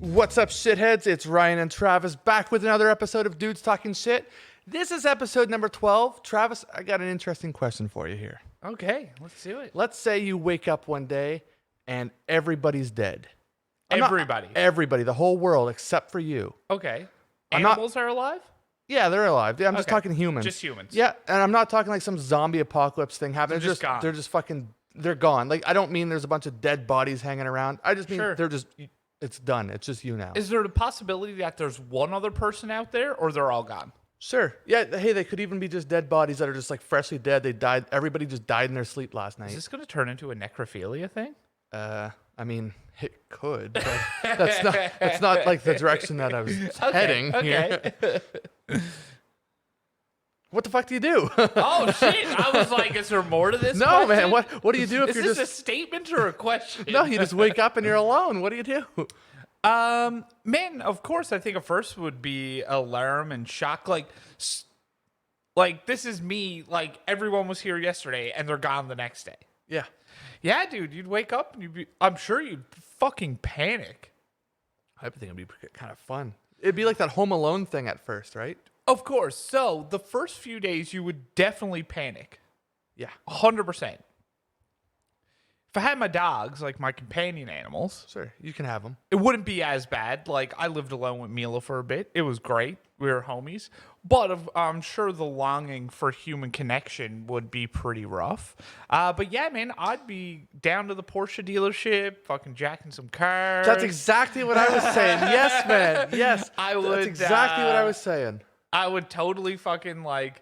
What's up, shitheads? It's Ryan and Travis back with another episode of Dudes Talking Shit. This is episode number 12. Travis, I got an interesting question for you here. Okay, let's do it. Let's say you wake up one day and everybody's dead. Everybody. The whole world except for you. Okay. I'm not- Animals are alive? Yeah, they're alive. I'm just Okay. talking humans. Just humans. Yeah, and I'm not talking like some zombie apocalypse thing happening. They're just gone. They're just fucking, they're gone. Like, I don't mean there's a bunch of dead bodies hanging around. I just mean Sure. they're just, it's done. It's just you now. Is there a possibility that there's one other person out there or they're all gone? Sure. Yeah. Hey, they could even be just dead bodies that are just like freshly dead. They died. Everybody just died in their sleep last night. Is this going to turn into a necrophilia thing? I mean, it could, but that's not like the direction that I was heading here. Okay. What the fuck do you do? Oh, shit. I was like, is there more to this No, question? man. What do you do if Is you're this just a statement or a question? No, you just wake up and you're alone. What do you do? Man, of course, I think at first would be alarm and shock. Like this is me. Like, everyone was here yesterday and they're gone the next day. Yeah. Yeah, dude, you'd wake up and I'm sure you'd fucking panic. I think it'd be kind of fun. It'd be like that Home Alone thing at first, right? Of course. So the first few days you would definitely panic. Yeah. 100%. If I had my dogs, like my companion animals, Sure. You can have them. it wouldn't be as bad. Like, I lived alone with Mila for a bit. It was great. We were homies. But I'm sure the longing for human connection would be pretty rough. But yeah, man, I'd be down to the Porsche dealership, fucking jacking some cars. That's exactly what I was saying. Yes, man. Yes. I would, That's exactly what I was saying. I would totally fucking, like,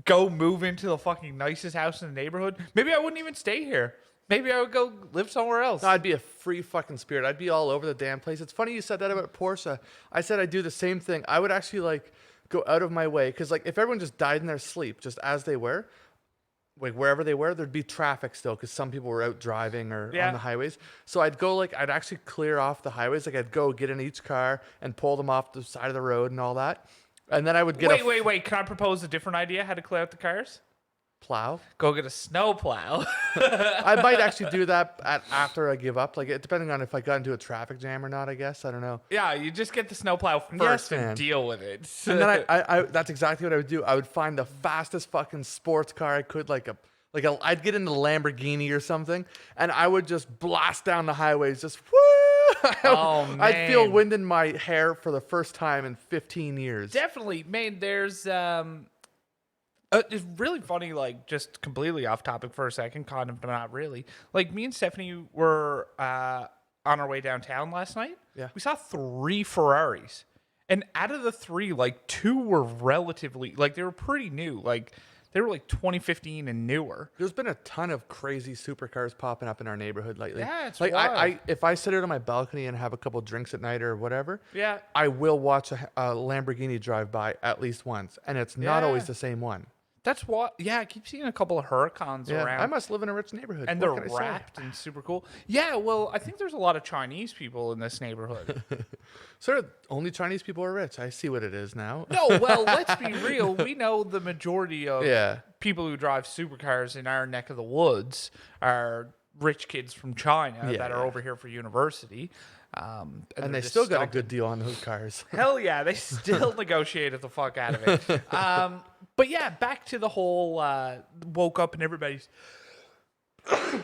go move into the fucking nicest house in the neighborhood. Maybe I wouldn't even stay here. Maybe I would go live somewhere else. No, I'd be a free fucking spirit. I'd be all over the damn place. It's funny you said that about Porsche. I said I'd do the same thing. I would actually like go out of my way because like if everyone just died in their sleep, just as they were, like wherever they were, there'd be traffic still because some people were out driving or Yeah. on the highways. So I'd go like I'd actually clear off the highways. Like I'd go get in each car and pull them off the side of the road and all that. And then I would get Wait. Can I propose a different idea how to clear out the cars? plow. Go get a snow plow. I might actually do that after I give up, like depending on if I got into a traffic jam or not. I guess I don't know. Yeah, you just get the snow plow first Yes, and man. deal with it. And then I that's exactly what I would do. I would find the fastest fucking sports car I could, I'd get into the Lamborghini or something, and I would just blast down the highways, just woo! Oh, I'd feel man. wind in my hair for the first time in 15 years. Definitely, man. There's it's really funny. Like, just completely off topic for a second, kind of, but not really. Like, me and Stephanie were on our way downtown last night. Yeah. We saw 3 Ferraris, and out of the 3, like 2 were relatively they were pretty new. Like, they were like 2015 and newer. There's been a ton of crazy supercars popping up in our neighborhood lately. Yeah, it's like wild. I if I sit out on my balcony and have a couple drinks at night or whatever, Yeah. I will watch a Lamborghini drive by at least once, and it's not Yeah. always the same one. That's what. Yeah, I keep seeing a couple of Huracans Yeah, around. I must live in a rich neighborhood. And What they're can I say? wrapped and super cool. Yeah, well, I think there's a lot of Chinese people in this neighborhood. Sir, only Chinese people are rich. I see what it is now. No, well, let's be real. We know the majority of Yeah. people who drive supercars in our neck of the woods are rich kids from China Yeah, that are yeah. over here for university. And they're they just still got a stumped. good deal on those cars. Hell yeah, they still negotiated the fuck out of it. But yeah, back to the whole woke up and everybody's dead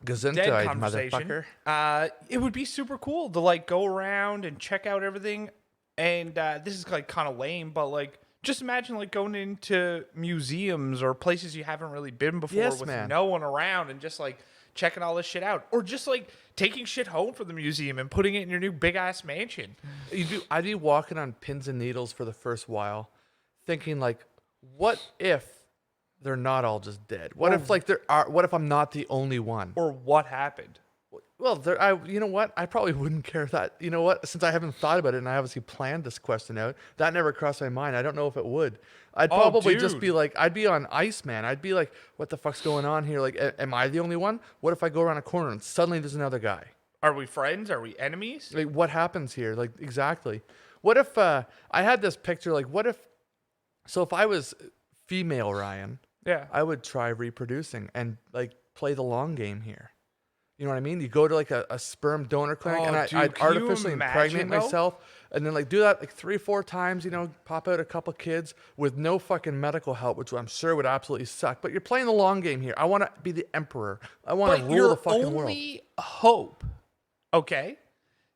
Gesundheit, conversation. motherfucker. It would be super cool to like go around and check out everything. And this is like kind of lame, but like just imagine like going into museums or places you haven't really been before Yes, with man. no one around and just like checking all this shit out, or just like taking shit home from the museum and putting it in your new big ass mansion. I'd be walking on pins and needles for the first while, thinking like, what if they're not all just dead? What if like there are? What if I'm not the only one? Or what happened? Well, you know what? I probably wouldn't care that. You know what? Since I haven't thought about it and I obviously planned this question out, that never crossed my mind. I don't know if it would. I'd Oh, probably just dude. be like, I'd be on ice, man. I'd be like, what the fuck's going on here? Like, am I the only one? What if I go around a corner and suddenly there's another guy? Are we friends? Are we enemies? Like, what happens here? Like, exactly. What if I had this picture? Like, what if? So if I was female Ryan, Yeah. I would try reproducing and like play the long game here. You know what I mean? You go to like a sperm donor clinic, and Oh, dude, I'd can you artificially imagine, impregnate though? myself, and then like do that like 3 or 4 times. Pop out a couple kids with no fucking medical help, which I'm sure would absolutely suck. But you're playing the long game here. I want to be the emperor. I want to But rule your the fucking world. only hope, okay?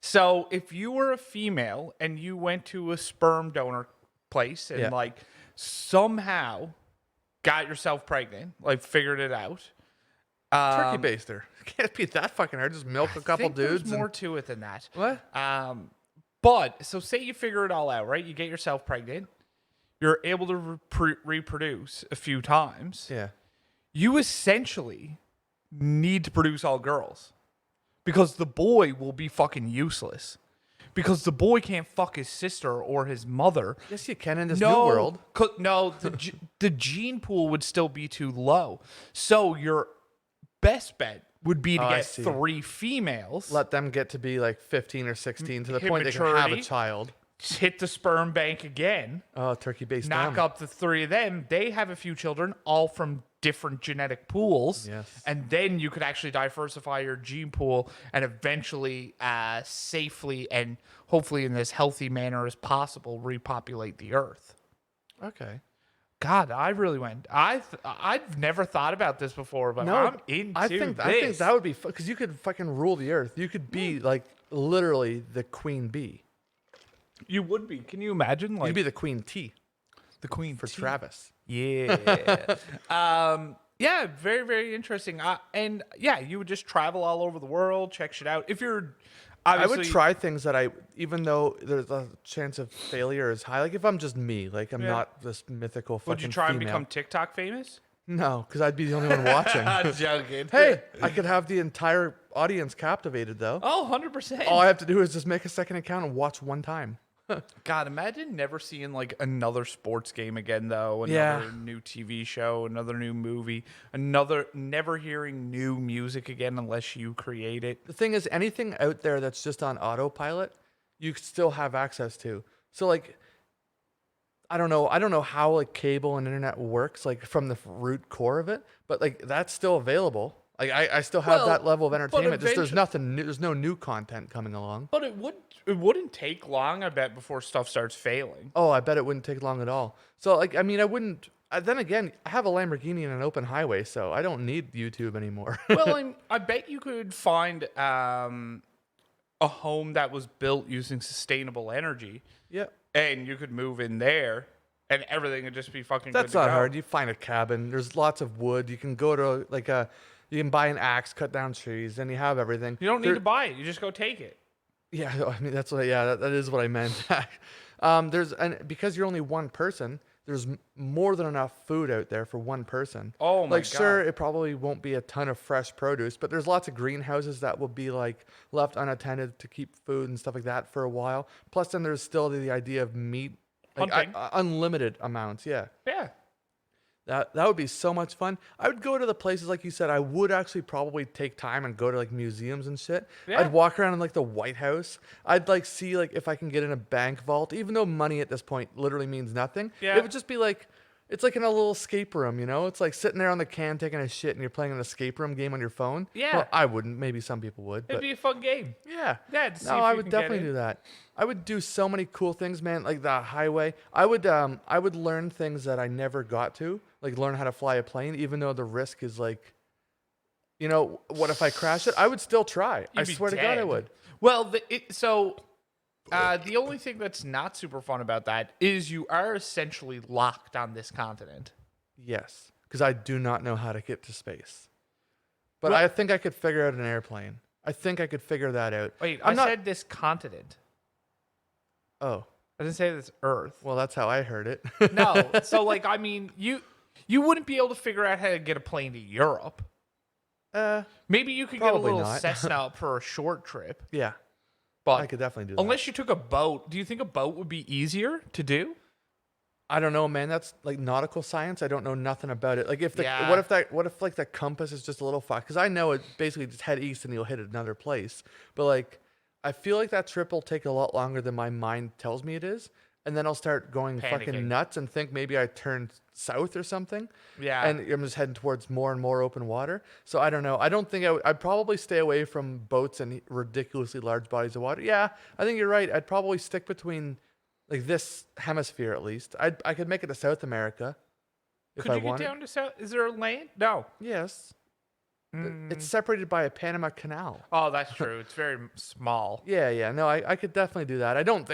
So if you were a female and you went to a sperm donor place and Yeah. like somehow got yourself pregnant, like figured it out. Turkey baster. Can't be that fucking hard. Just milk a couple think dudes. There's more to it than that. What? But so say you figure it all out, right? You get yourself pregnant. You're able to reproduce a few times. Yeah. You essentially need to produce all girls because the boy will be fucking useless because the boy can't fuck his sister or his mother. Yes, you can in this new world. No, the gene pool would still be too low. So your best bet would be to I get see. 3 females. Let them get to be like 15 or 16 to the point they can have a Immaturity. child. Hit the sperm bank again. Oh, turkey based. Knock up the 3 of them. They have a few children, all from different genetic pools. Yes. And then you could actually diversify your gene pool and eventually safely and hopefully in as healthy manner as possible repopulate the earth. Okay. God, I really went. I've never thought about this before, but No, I'm into I think this. that would be fun because you could fucking rule the earth. You could be like literally the queen bee. You would be. Can you imagine? Like You'd be the queen tea the queen for tea? Travis. Yeah. Yeah, very, very interesting. And yeah, you would just travel all over the world, check shit out. If you're I obviously, would try things that even though there's a chance of failure is high. Like if I'm just me, like I'm Yeah. not this mythical fucking would you try and female. become TikTok famous? No, because I'd be the only one watching. I'm joking. Hey, I could have the entire audience captivated though. Oh, 100%. All I have to do is just make a second account and watch one time. God, imagine never seeing like another sports game again, though. Another Yeah. new TV show, another new movie, never hearing new music again unless you create it. The thing is, anything out there that's just on autopilot, you still have access to. So like, I don't know how like cable and internet works, like from the root core of it, but like that's still available. Like I still have Well, that level of but entertainment. Just there's eventu- nothing new, there's no new content coming along. But it wouldn't take long, I bet, before stuff starts failing. Oh, I bet it wouldn't take long at all. So like, I mean, I wouldn't. Then again, I have a Lamborghini and an open highway, so I don't need YouTube anymore. Well, I bet you could find a home that was built using sustainable energy, Yeah. and you could move in there, and everything would just be fucking. That's good to not go. hard. You find a cabin. There's lots of wood. You can go to like you can buy an axe, cut down trees, and you have everything. You don't need There- to buy it. You just go take it. Yeah, I mean that's what. Yeah, that is what I meant. Because you're only one person. There's more than enough food out there for one person. Oh my Like sure, it probably won't be a ton of fresh produce, but there's lots of greenhouses that will be like left unattended to keep food and stuff like that for a while. Plus, then there's still the idea of meat, like Hunting. unlimited amounts. Yeah. Yeah. That would be so much fun. I would go to the places like you said. I would actually probably take time and go to like museums and shit. Yeah. I'd walk around in like the White House. I'd like see like if I can get in a bank vault, even though money at this point literally means nothing. Yeah. It would just be like it's like in a little escape room, you know? It's like sitting there on the can taking a shit and you're playing an escape room game on your phone. Yeah. Well, I wouldn't. Maybe some people would. It'd But be a fun game. yeah. Yeah, to see No, if I you would can get definitely in. do that. I would do so many cool things, man. Like the highway. I would learn things that I never got to, like learn how to fly a plane, even though the risk is like, you know, what if I crash it? I would still try. I You'd be swear to God, I dead. would. Well, the only thing that's not super fun about that is you are essentially locked on this continent. Yes, because I do not know how to get to space, but Well- I think I could figure out an airplane. I think I could figure that out. Wait, I'm I not- said this continent. Oh, I didn't say this Earth. well, that's how I heard it. No, so like I mean, you wouldn't be able to figure out how to get a plane to Europe. Maybe you could get a Probably little not. Cessna for a short trip, Yeah, but I could definitely do that. unless you took a boat, do you think a boat would be easier to do? I don't know, man. That's like nautical science. I don't know nothing about it. Like if Yeah. what if like the compass is just a little fucked? Because I know it basically just head east and you'll hit another place. But like I feel like that trip will take a lot longer than my mind tells me it is. and then I'll start going Panicking. fucking nuts and think maybe I turned south or something. Yeah. And I'm just heading towards more and more open water. So I don't know. I don't think I'd probably stay away from boats and ridiculously large bodies of water. Yeah, I think you're right. I'd probably stick between like this hemisphere at least. I could make it to South America if Could I you get wanted. down to South? Is there a land? No. Yes. It's separated by a Panama Canal. Oh, that's true. It's very small. Yeah. No, I could definitely do that. I don't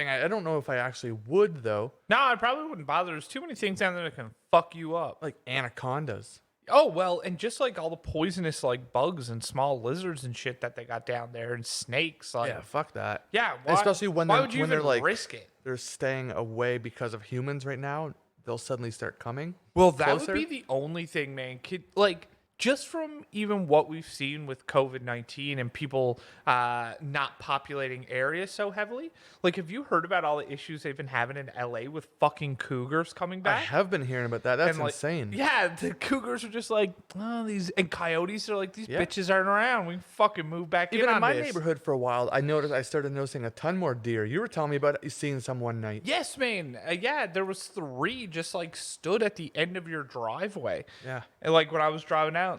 know if I actually would though. No, I probably wouldn't bother. There's too many things down there that can fuck you up. Like anacondas. Oh, well, and just like all the poisonous like bugs and small lizards and shit that they got down there and snakes. Like, Yeah, fuck that. yeah, why, Especially when why they're would you when they're even like risk it? they're staying away because of humans right now. They'll suddenly start coming. Well, that closer. would be the only thing, man. Like, just from even what we've seen with COVID-19 and people not populating areas so heavily, like, have you heard about all the issues they've been having in LA with fucking cougars coming I back? have been hearing about that. That's And, like, insane. Yeah, the cougars are just like, oh, these, and coyotes are like, these Yeah. bitches aren't around. We can fucking move back Even in in on my this. neighborhood for a while, I started noticing a ton more deer. You were telling me about seeing some one night. Yes, man. Yeah, there was 3 just like stood at the end of your driveway. Yeah. And like when I was driving out,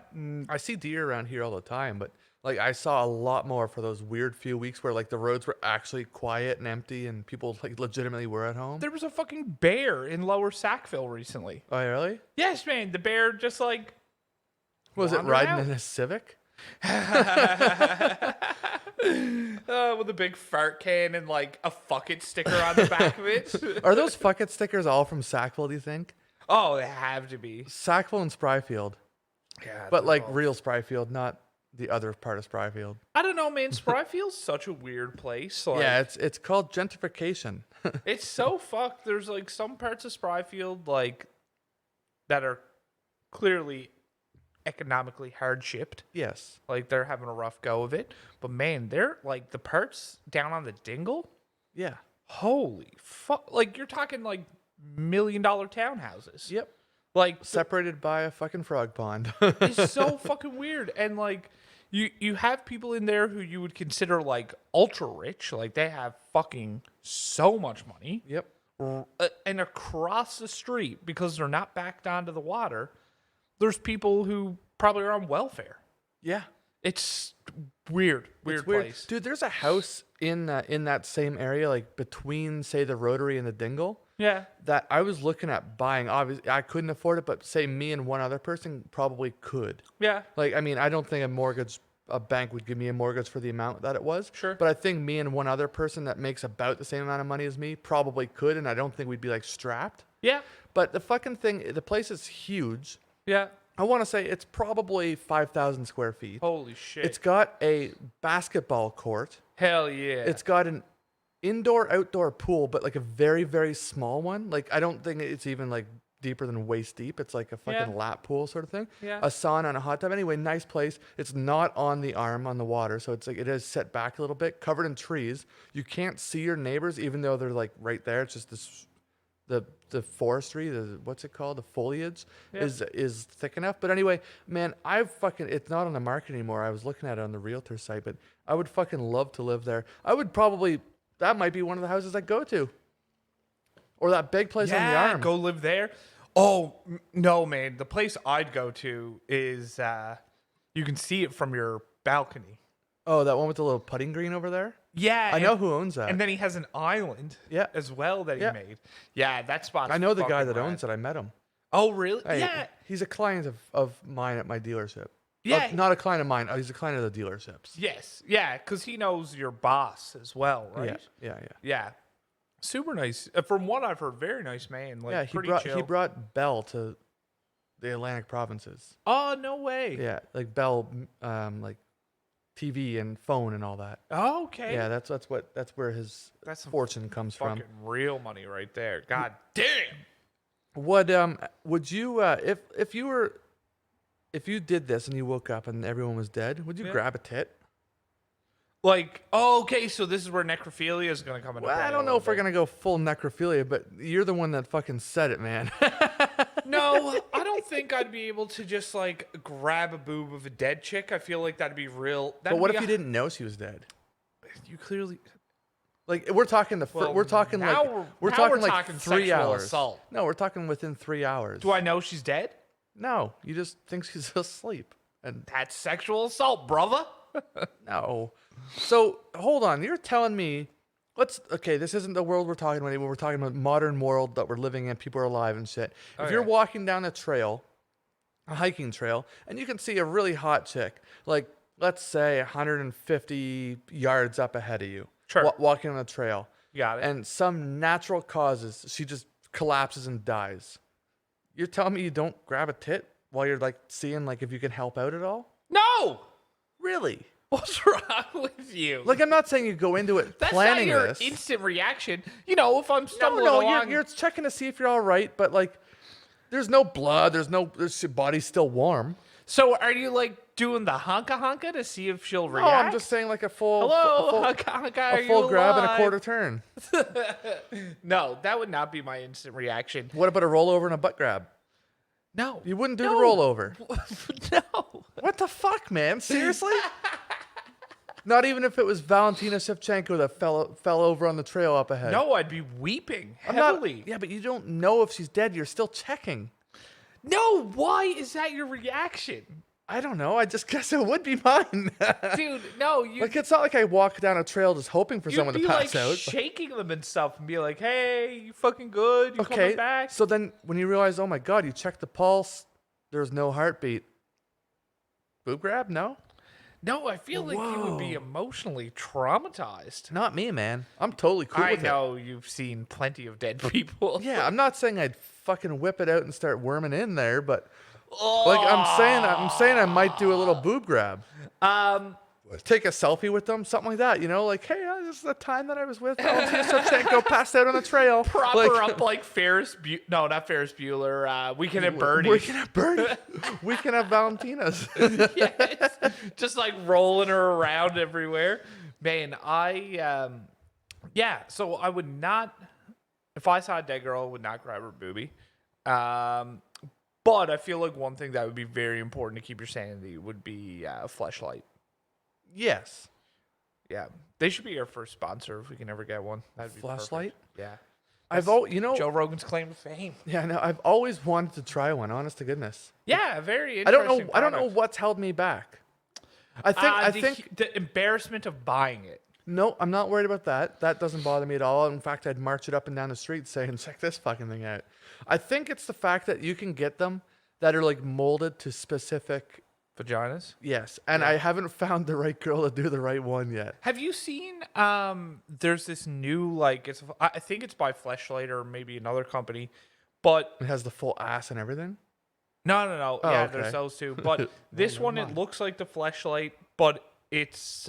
I see deer around here all the time, but like I saw a lot more for those weird few weeks where like the roads were actually quiet and empty and people like legitimately were at home. there was a fucking bear in Lower Sackville recently. Oh, really? Yes, man. The bear just like Was it wandered riding out. in a Civic? with a big fart can and like a fuck it sticker on the back of it. Are those fuck it stickers all from Sackville, do you think? Oh, they have to be. Sackville and Spryfield. Yeah, But like real Spryfield, not the other part of Spryfield. I don't know, man. Spryfield's such a weird place. Like, Yeah, it's called gentrification. it's so fucked. There's like some parts of Spryfield like that are clearly economically hard shipped. Yes. Like they're having a rough go of it. But man, they're like the parts down on the Dingle. Yeah. Holy fuck! Like you're talking like $1 million townhouses. Yep. Like Separated by a fucking frog pond. it's so fucking weird. And like you have people in there who you would consider like ultra rich. Like they have fucking so much money. Yep. And across the street, because they're not backed onto the water, there's people who probably are on welfare. Yeah. It's weird, It's place. Dude, there's a house in that same area, like between, say, the Rotary and the Dingle, Yeah. that I was looking at buying. Obviously, I couldn't afford it, but say me and one other person probably could. Yeah. Like, I mean, I don't think a bank would give me a mortgage for the amount that it was. Sure. But I think me and one other person that makes about the same amount of money as me probably could, and I don't think we'd be like strapped. Yeah. But the fucking thing, the place is huge. Yeah. I want to say it's probably 5,000 square feet. Holy shit. It's got a basketball court. Hell yeah. It's got an indoor-outdoor pool, but like a very, very small one. Like I don't think it's even like deeper than waist deep. It's like a fucking Yeah. lap pool sort of thing. Yeah. A sauna and a hot tub. Anyway, nice place. It's not on the arm on the water, so it's like it is set back a little bit, covered in trees. You can't see your neighbors even though they're like right there. It's just this the forestry, what's it called? The foliage Yeah. is thick enough. But anyway, man, it's not on the market anymore. I was looking at it on the realtor site, but I would fucking love to live there. That might be one of the houses I go to. Or that big place on the arm. Go live there. Oh, no, man. The place I'd go to is you can see it from your balcony. Oh, that one with the little putting green over there? Yeah. I know who owns that. And then he has an island Yeah. as well that he Yeah. made. Yeah, that spot's I know the guy fucking that rad. owns it. I met him. Oh, really? Hey, Yeah. He's a client of mine at my dealership. Yeah. Not a client of mine. He's a client of the dealerships. Yes. Yeah, because he knows your boss as well, right? Yeah. Yeah. Super nice. From what I've heard, very nice man. Like, Yeah, pretty chill. he brought Bell to the Atlantic provinces. Oh, no way. Yeah, like Bell, like TV and phone and all that. Oh, okay. Yeah, that's where his That's some fortune comes from. fucking real money right there. God damn. Would you if you did this and you woke up and everyone was dead, would you Yeah. grab a tit? Like, oh, okay, so this is where necrophilia is going to come into Well, play. I a don't know little if we're bit. gonna go full necrophilia, but you're the one that fucking said it, man. No, I don't think I'd be able to just like grab a boob of a dead chick. I feel like that'd be real. But what if you didn't know she was dead? You clearly. Like we're talking Well, we're talking like now we're now talking we're like talking 3 sexual hours. assault. No, we're talking within 3 hours. Do I know she's dead? No, you just think she's asleep. And That's sexual assault, brother. no. So hold on, you're telling me okay, this isn't the world we're talking about anymore. We're talking about modern world that we're living in, people are alive and shit. If you're Okay. walking down a trail, a hiking trail, and you can see a really hot chick, like let's say 150 yards up ahead of you, Sure. walking on a trail. Got it. And some natural causes, she just collapses and dies. You're telling me you don't grab a tit while you're like seeing like if you can help out at all? No. Really? What's wrong with you? Like I'm not saying you go into it That's planning not your this. instant reaction. You know, if I'm No, stumbling no, along, you're checking to see if you're all right, but like there's no blood, there's your body's still warm. so are you like doing the honka honka to see if she'll No, react? I'm just saying like a full Hello, a full, honka honka. Are a full you grab and a alive? quarter turn. No, that would not be my instant reaction. What about a rollover and a butt grab? No, You wouldn't do No. the rollover. no. What the fuck, man? Seriously? Not even if it was Valentina Shevchenko that fell over on the trail up ahead. No, I'd be weeping I'm not- heavily. yeah, but you don't know if she's dead. You're still checking. No, why is that your reaction? I don't know. I just guess it would be mine. Dude, no, you Like it's not like I walk down a trail just hoping for you'd someone be to pass like out. shaking them and stuff and be like, hey, you fucking good? You Okay, coming back? so then when you realize, oh my god, you check the pulse, there's no heartbeat. Boob grab? No, No, I feel like you would be Whoa. emotionally traumatized. not me, man. I'm totally cool I with it. know you've seen plenty of dead people. Yeah, I'm not saying I'd fucking whip it out and start worming in there, but like I'm saying I might do a little boob grab. Take a selfie with them, something like that. You know, like, hey, this is the time that I was with Valentina Shevchenko, passed out on the trail. Prop Like, her up like no, not Ferris Bueller. Weekend at Bernie's. we can have Bernie. We can have Valentina's. Yes. Just like rolling her around everywhere. Man, so I would not, if I saw a dead girl, I would not grab her boobie. But I feel like one thing that would be very important to keep your sanity would be a fleshlight. Yes. Yeah. They should be our first sponsor if we can ever get one. That'd be perfect. Flashlight? Yeah. You know, Joe Rogan's claim to fame. yeah, no, I've always wanted to try one. Honest to goodness, Yeah, very I don't interesting. know. I don't know product. what's held me back. I think the embarrassment of buying it. no, I'm not worried about that. That doesn't bother me at all. In fact, I'd march it up and down the street saying, "Check this fucking thing out." I think it's the fact that you can get them that are like molded to specific. Vaginas. Yes, and I haven't found the right girl to do the right one yet. Have you seen? There's this new like I think it's by Fleshlight or maybe another company, but It has the full ass and everything. no. Oh, Yeah, okay. there's those two. But this one it looks like the Fleshlight, but it's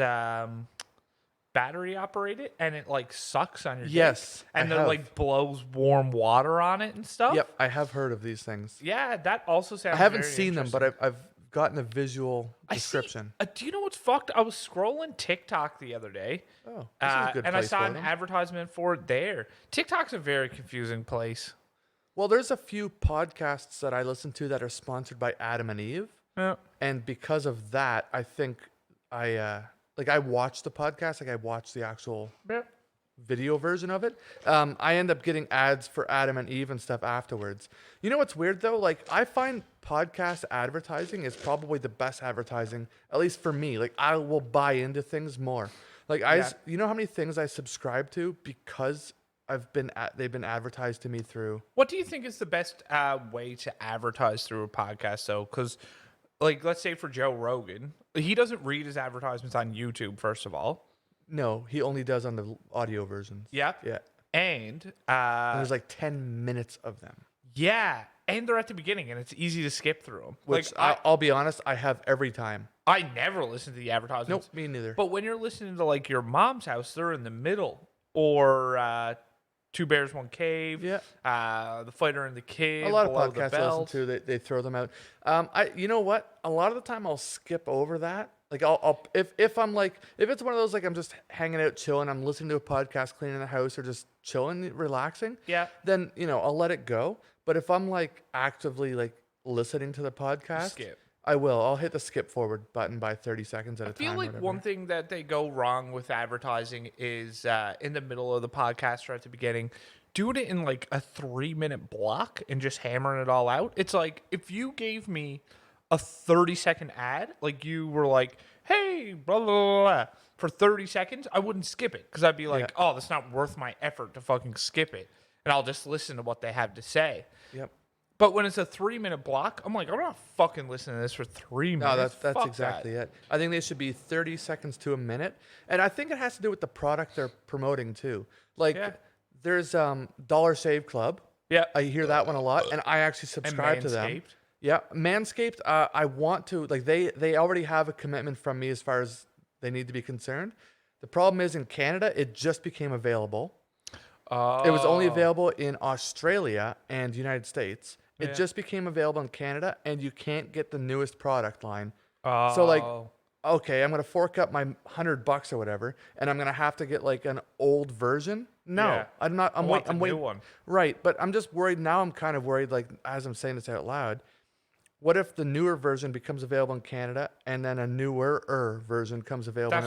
battery operated and it like sucks on your dick. Yes, and I then have. like blows warm water on it and stuff. Yep, I have heard of these things. Yeah, that also sounds. I haven't very seen them, but interesting. I've gotten a visual I see- description. do you know what's fucked? I was scrolling TikTok the other day. Oh, this is a good and I place saw for an them. advertisement for it there. TikTok's a very confusing place. Well, there's a few podcasts that I listen to that are sponsored by Adam and Eve, Yeah. and because of that, I think I watch the podcast, like I watch the actual video version of it. I end up getting ads for Adam and Eve and stuff afterwards. You know what's weird though? Like I find podcast advertising is probably the best advertising, at least for me. Like I will buy into things more. Like you know how many things I subscribe to because they've been advertised to me through. What do you think is the best way to advertise through a podcast, though? Because, like, let's say for Joe Rogan, he doesn't read his advertisements on YouTube, first of all. No, he only does on the audio versions. Yeah. Yeah. And, And there's like 10 minutes of them. yeah. And they're at the beginning, and it's easy to skip through them. Which Like, I'll be honest, I have every time. I never listen to the advertisements. Nope, me neither. But when you're listening to, like, your mom's house, they're in the middle. Or Two Bears, One Cave. Yeah. The Fighter and the Kid. A lot Below of the podcasts I Belt. listen to, they throw them out. You know what? A lot of the time I'll skip over that. Like if it's one of those like I'm just hanging out chilling, I'm listening to a podcast, cleaning the house, or just chilling, relaxing. Yeah. Then I'll let it go. But if I'm like actively like listening to the podcast, Skip. I will. I'll hit the skip forward button by 30 seconds at a I feel time. like or whatever. one thing that they go wrong with advertising is in the middle of the podcast or at the beginning, doing it in like a 3-minute block and just hammering it all out. It's like if you gave me a 30-second ad, like you were like, hey, blah, blah, blah, blah, for 30 seconds, I wouldn't skip it because I'd be like, oh, that's not worth my effort to fucking skip it. And I'll just listen to what they have to say. Yep. But when it's a 3-minute block, I'm like, I'm not fucking listening to this for 3 minutes. No, that's Fuck exactly that. it. I think they should be 30 seconds to a minute, and I think it has to do with the product they're promoting too. Like, Yeah. there's Dollar Shave Club. Yeah. I hear that one a lot, and I actually subscribe to them. Manscaped. Yeah, Manscaped. I want to like they already have a commitment from me as far as they need to be concerned. The problem is in Canada, it just became available. It was only available in Australia and United States. It Yeah. just became available in Canada, and you can't get the newest product line. So like, okay, I'm gonna fork up my $100 or whatever, and I'm gonna have to get like an old version. No, Yeah. I'm not. I'm I want waiting. I'm the new waiting. one. Right, but I'm just worried now. I'm kind of worried. Like as I'm saying this out loud, what if the newer version becomes available in Canada, and then a newer version comes available?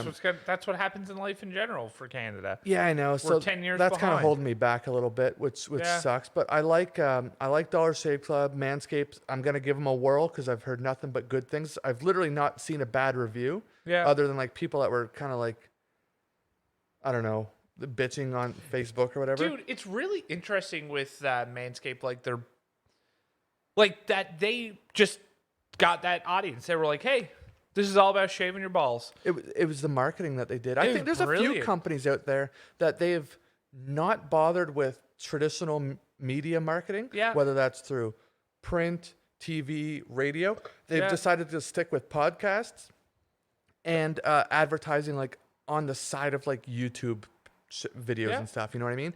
That's what happens in life in general for Canada. Yeah, I know. So 10 years that's kind of behind. holding me back a little bit, which Yeah. sucks. But I like Dollar Shave Club, Manscaped. I'm gonna give them a whirl because I've heard nothing but good things. I've literally not seen a bad review. Yeah. Other than like people that were kind of like, I don't know, bitching on Facebook or whatever. Dude, it's really interesting with Manscaped. Like they're like that. They just got that audience. They were like, "Hey, this is all about shaving your balls." It was the marketing that they did. I It think was there's a few brilliant. companies out there that they've not bothered with traditional media marketing. Yeah. Whether that's through print, TV, radio. They've Yeah. decided to stick with podcasts and advertising like on the side of like YouTube videos Yeah. and stuff. You know what I mean?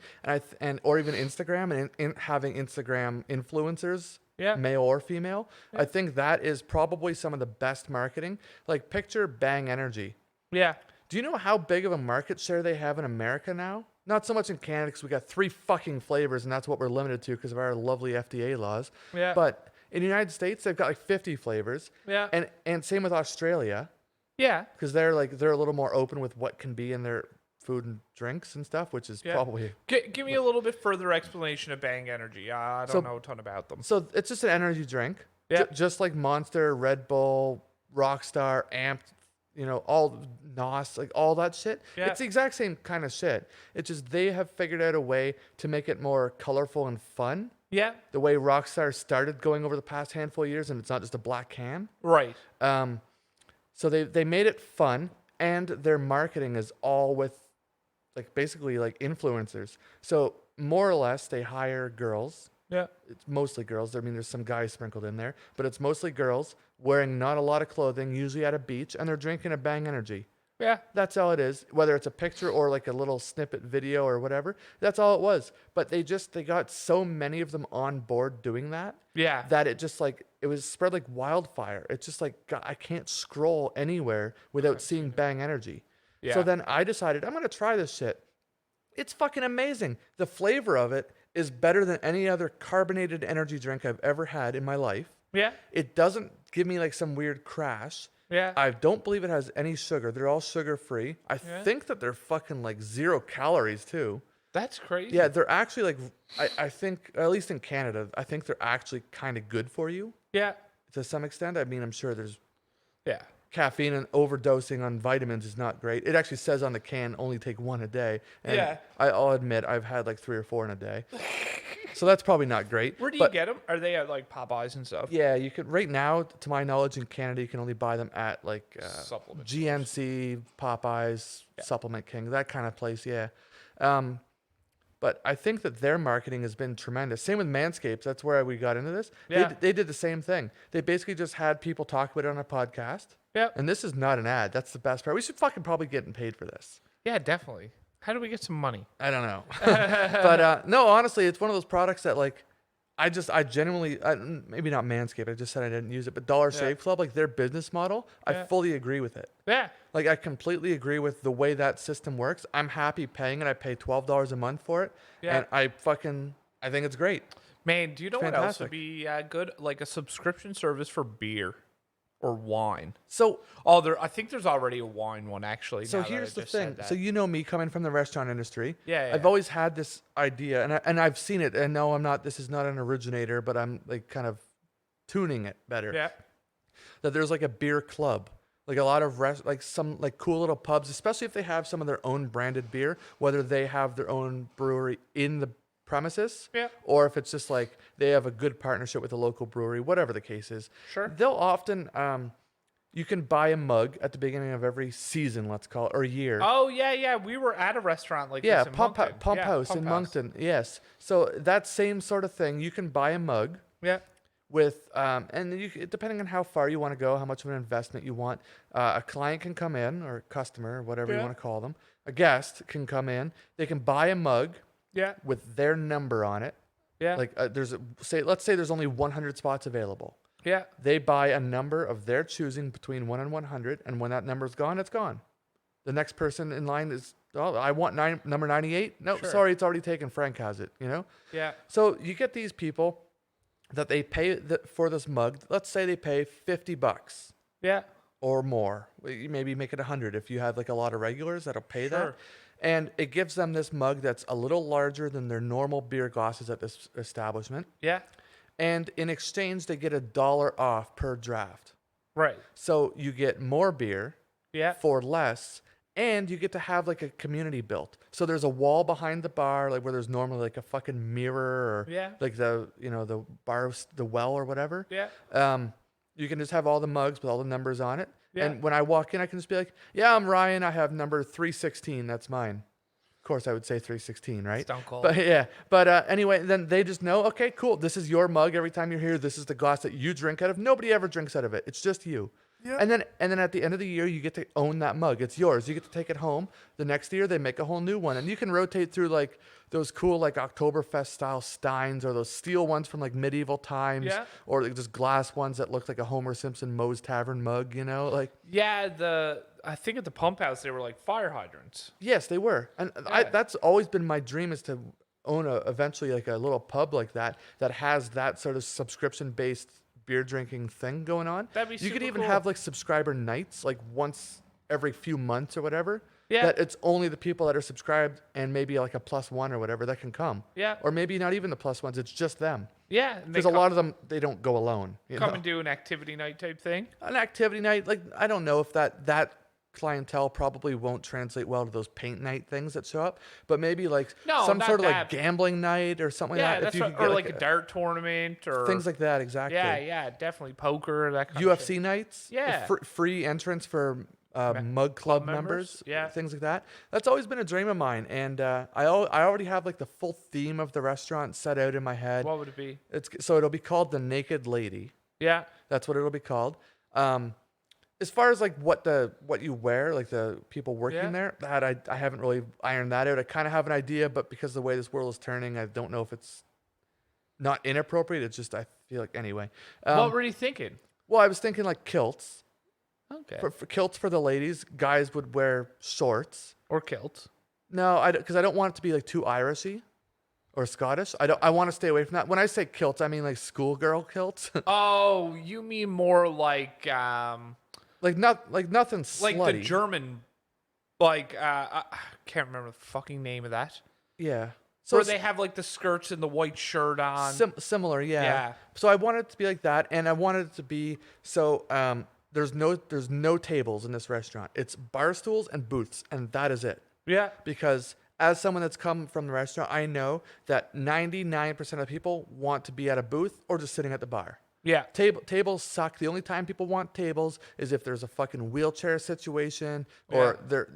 And or even Instagram and having Instagram influencers. Yeah. Male or female. I think that is probably some of the best marketing. Like picture Bang Energy. Yeah. Do you know how big of a market share they have in America now? Not so much in Canada because we got 3 fucking flavors and that's what we're limited to because of our lovely FDA laws. Yeah. But in the United States, they've got like 50 flavors. Yeah. And same with Australia Yeah. because they're a little more open with what can be in their food and drinks and stuff, which is Yeah. probably. Give me a little bit further explanation of Bang Energy. I don't know a ton about them. So it's just an energy drink. Yeah. Just like Monster, Red Bull, Rockstar, Amped, all NOS, like all that shit. Yeah. It's the exact same kind of shit. It's just they have figured out a way to make it more colorful and fun. Yeah. The way Rockstar started going over the past handful of years, and it's not just a black can. Right. So they made it fun, and their marketing is all with like basically like influencers. So more or less, they hire girls. Yeah. It's mostly girls. I mean, there's some guys sprinkled in there, but it's mostly girls wearing not a lot of clothing, usually at a beach, and they're drinking a Bang Energy. Yeah. That's all it is. Whether it's a picture or like a little snippet video or whatever, that's all it was. But they got so many of them on board doing that Yeah. that it just like it was spread like wildfire. It's just like God, I can't scroll anywhere without seeing Bang Energy. Yeah. So then I decided I'm gonna try this shit. It's fucking amazing. The flavor of it is better than any other carbonated energy drink I've ever had in my life. Yeah. It doesn't give me like some weird crash. Yeah. I don't believe it has any sugar. They're all sugar free. I think that they're fucking like 0 calories too. That's crazy. Yeah, they're actually like I think at least in Canada, I think they're actually kind of good for you Yeah. to some extent. I mean, I'm sure there's Yeah. caffeine and overdosing on vitamins is not great. It actually says on the can only take 1 a day. And Yeah. I'll admit I've had like 3 or 4 in a day. So that's probably not great. Where do you but get them? Are they at like Popeyes and stuff? yeah, you could right now, to my knowledge, in Canada, you can only buy them at like Supplement GNC, Popeyes, Supplement King, that kind of place. Yeah. But I think that their marketing has been tremendous. Same with Manscaped. That's where we got into this. Yeah. They did the same thing. They basically just had people talk about it on a podcast. Yeah. And this is not an ad. That's the best part. We should fucking probably get paid for this. Yeah, definitely. How do we get some money? I don't know. But no, honestly, it's one of those products that like, I genuinely, maybe not Manscaped. I just said I didn't use it, but Dollar Shave Club, like their business model, I fully agree with it. Yeah. Like I completely agree with the way that system works. I'm happy paying it. I pay $12 a month for it. Yeah. And I think it's great. Man, do you know what else Fantastic. would be good? Like a subscription service for beer. or wine? So Oh, I think there's already a wine one actually. So now that I here's the just said thing. that. So you know me coming from the restaurant industry. Yeah, I've yeah. always had this idea, and I've seen it. And no, I'm not. This is not an originator, but I'm like kind of tuning it better. Yeah. That there's like a beer club, like a lot of like some like cool little pubs, especially if they have some of their own branded beer, whether they have their own brewery in the premises, Yeah. or if it's just like they have a good partnership with a local brewery, whatever the case is. Sure. They'll often you can buy a mug at the beginning of every season, let's call it, or year. Oh yeah, yeah. We were at a restaurant like Yeah, this in Pump, Moncton. Pump Yeah, House Pump in House. Moncton. Yes. So that same sort of thing, you can buy a mug Yeah. with, and depending on how far you want to go, how much of an investment you want, a client can come in, or customer, whatever you Yeah. want to call them. A guest can come in. They can buy a mug Yeah. with their number on it. Yeah. Like let's say there's only 100 spots available. yeah. They buy a number of their choosing between 1 and 100, and when that number's gone, it's gone. The next person in line is, oh, I want number 98. No, Sure. sorry, it's already taken. Frank has it, you know? Yeah. So you get these people that they pay for this mug. Let's say they pay $50 Yeah. or more. Well, you maybe make it 100 if you have like a lot of regulars that'll pay Sure. that. And it gives them this mug that's a little larger than their normal beer glasses at this establishment. Yeah. And in exchange, they get $1 off per draft. Right. So you get more beer Yeah. for less, and you get to have like a community built. So there's a wall behind the bar, like where there's normally like a fucking mirror or Yeah. like the the bar, the well or whatever. Yeah. You can just have all the mugs with all the numbers on it. Yeah. And when I walk in, I can just be like, "Yeah, I'm Ryan. I have number 316. That's mine." Of course, I would say 316, right? Stone Cold. But yeah, but anyway, then they just know, okay, cool. This is your mug. Every time you're here, this is the glass that you drink out of. Nobody ever drinks out of it. It's just you. Yeah. And then at the end of the year, you get to own that mug. It's yours. You get to take it home. The next year, they make a whole new one, and you can rotate through like those cool like Oktoberfest style steins or those steel ones from like medieval times, Yeah. or like just glass ones that look like a Homer Simpson Moe's Tavern mug. You know, like Yeah. I think at the pump house they were like fire hydrants. yes, they were, and Yeah. that's always been my dream is to own eventually like a little pub like that has that sort of subscription based beer drinking thing going on. That'd be You could super even cool. have like subscriber nights, like once every few months or whatever. Yeah. That it's only the people that are subscribed and maybe like a +1 or whatever that can come. Yeah. Or maybe not even the +1s. It's just them. Yeah. and they Because a lot of them they don't go alone. You come know? and do an activity night type thing. An activity night, like I don't know if that clientele probably won't translate well to those paint night things that show up, but maybe like No, some not sort of that. like gambling night or something Yeah, like that. that's If you what, could or get like a dart tournament or things like that, exactly. Yeah, yeah, definitely poker that kind of shit. UFC nights, Yeah. free entrance for mug club members, yeah. things like that. That's always been a dream of mine, and I already have like the full theme of the restaurant set out in my head. What would it be? So it'll be called the Naked Lady. Yeah. That's what it'll be called. As far as like what you wear, like the people working Yeah. there, that I haven't really ironed that out. I kind of have an idea, but because of the way this world is turning, I don't know if it's not inappropriate. It's just I feel like anyway. What were you thinking? Well, I was thinking like kilts. Okay. For kilts for the ladies, guys would wear shorts. Or kilt. No, because I don't want it to be like too Irishy or Scottish. I want to stay away from that. When I say kilts, I mean like schoolgirl kilts. Oh, you mean more like like nothing slutty. like the German, like I can't remember the fucking name of that. Yeah. So where it's- they have like the skirts and the white shirt on. Similar, yeah. Yeah. So I wanted it to be like that, and I wanted it to be so. There's no tables in this restaurant. It's bar stools and booths, and that is it. Yeah. Because as someone that's come from the restaurant, I know that 99% of people want to be at a booth or just sitting at the bar. Yeah. Tables suck. The only time people want tables is if there's a fucking wheelchair situation, or they're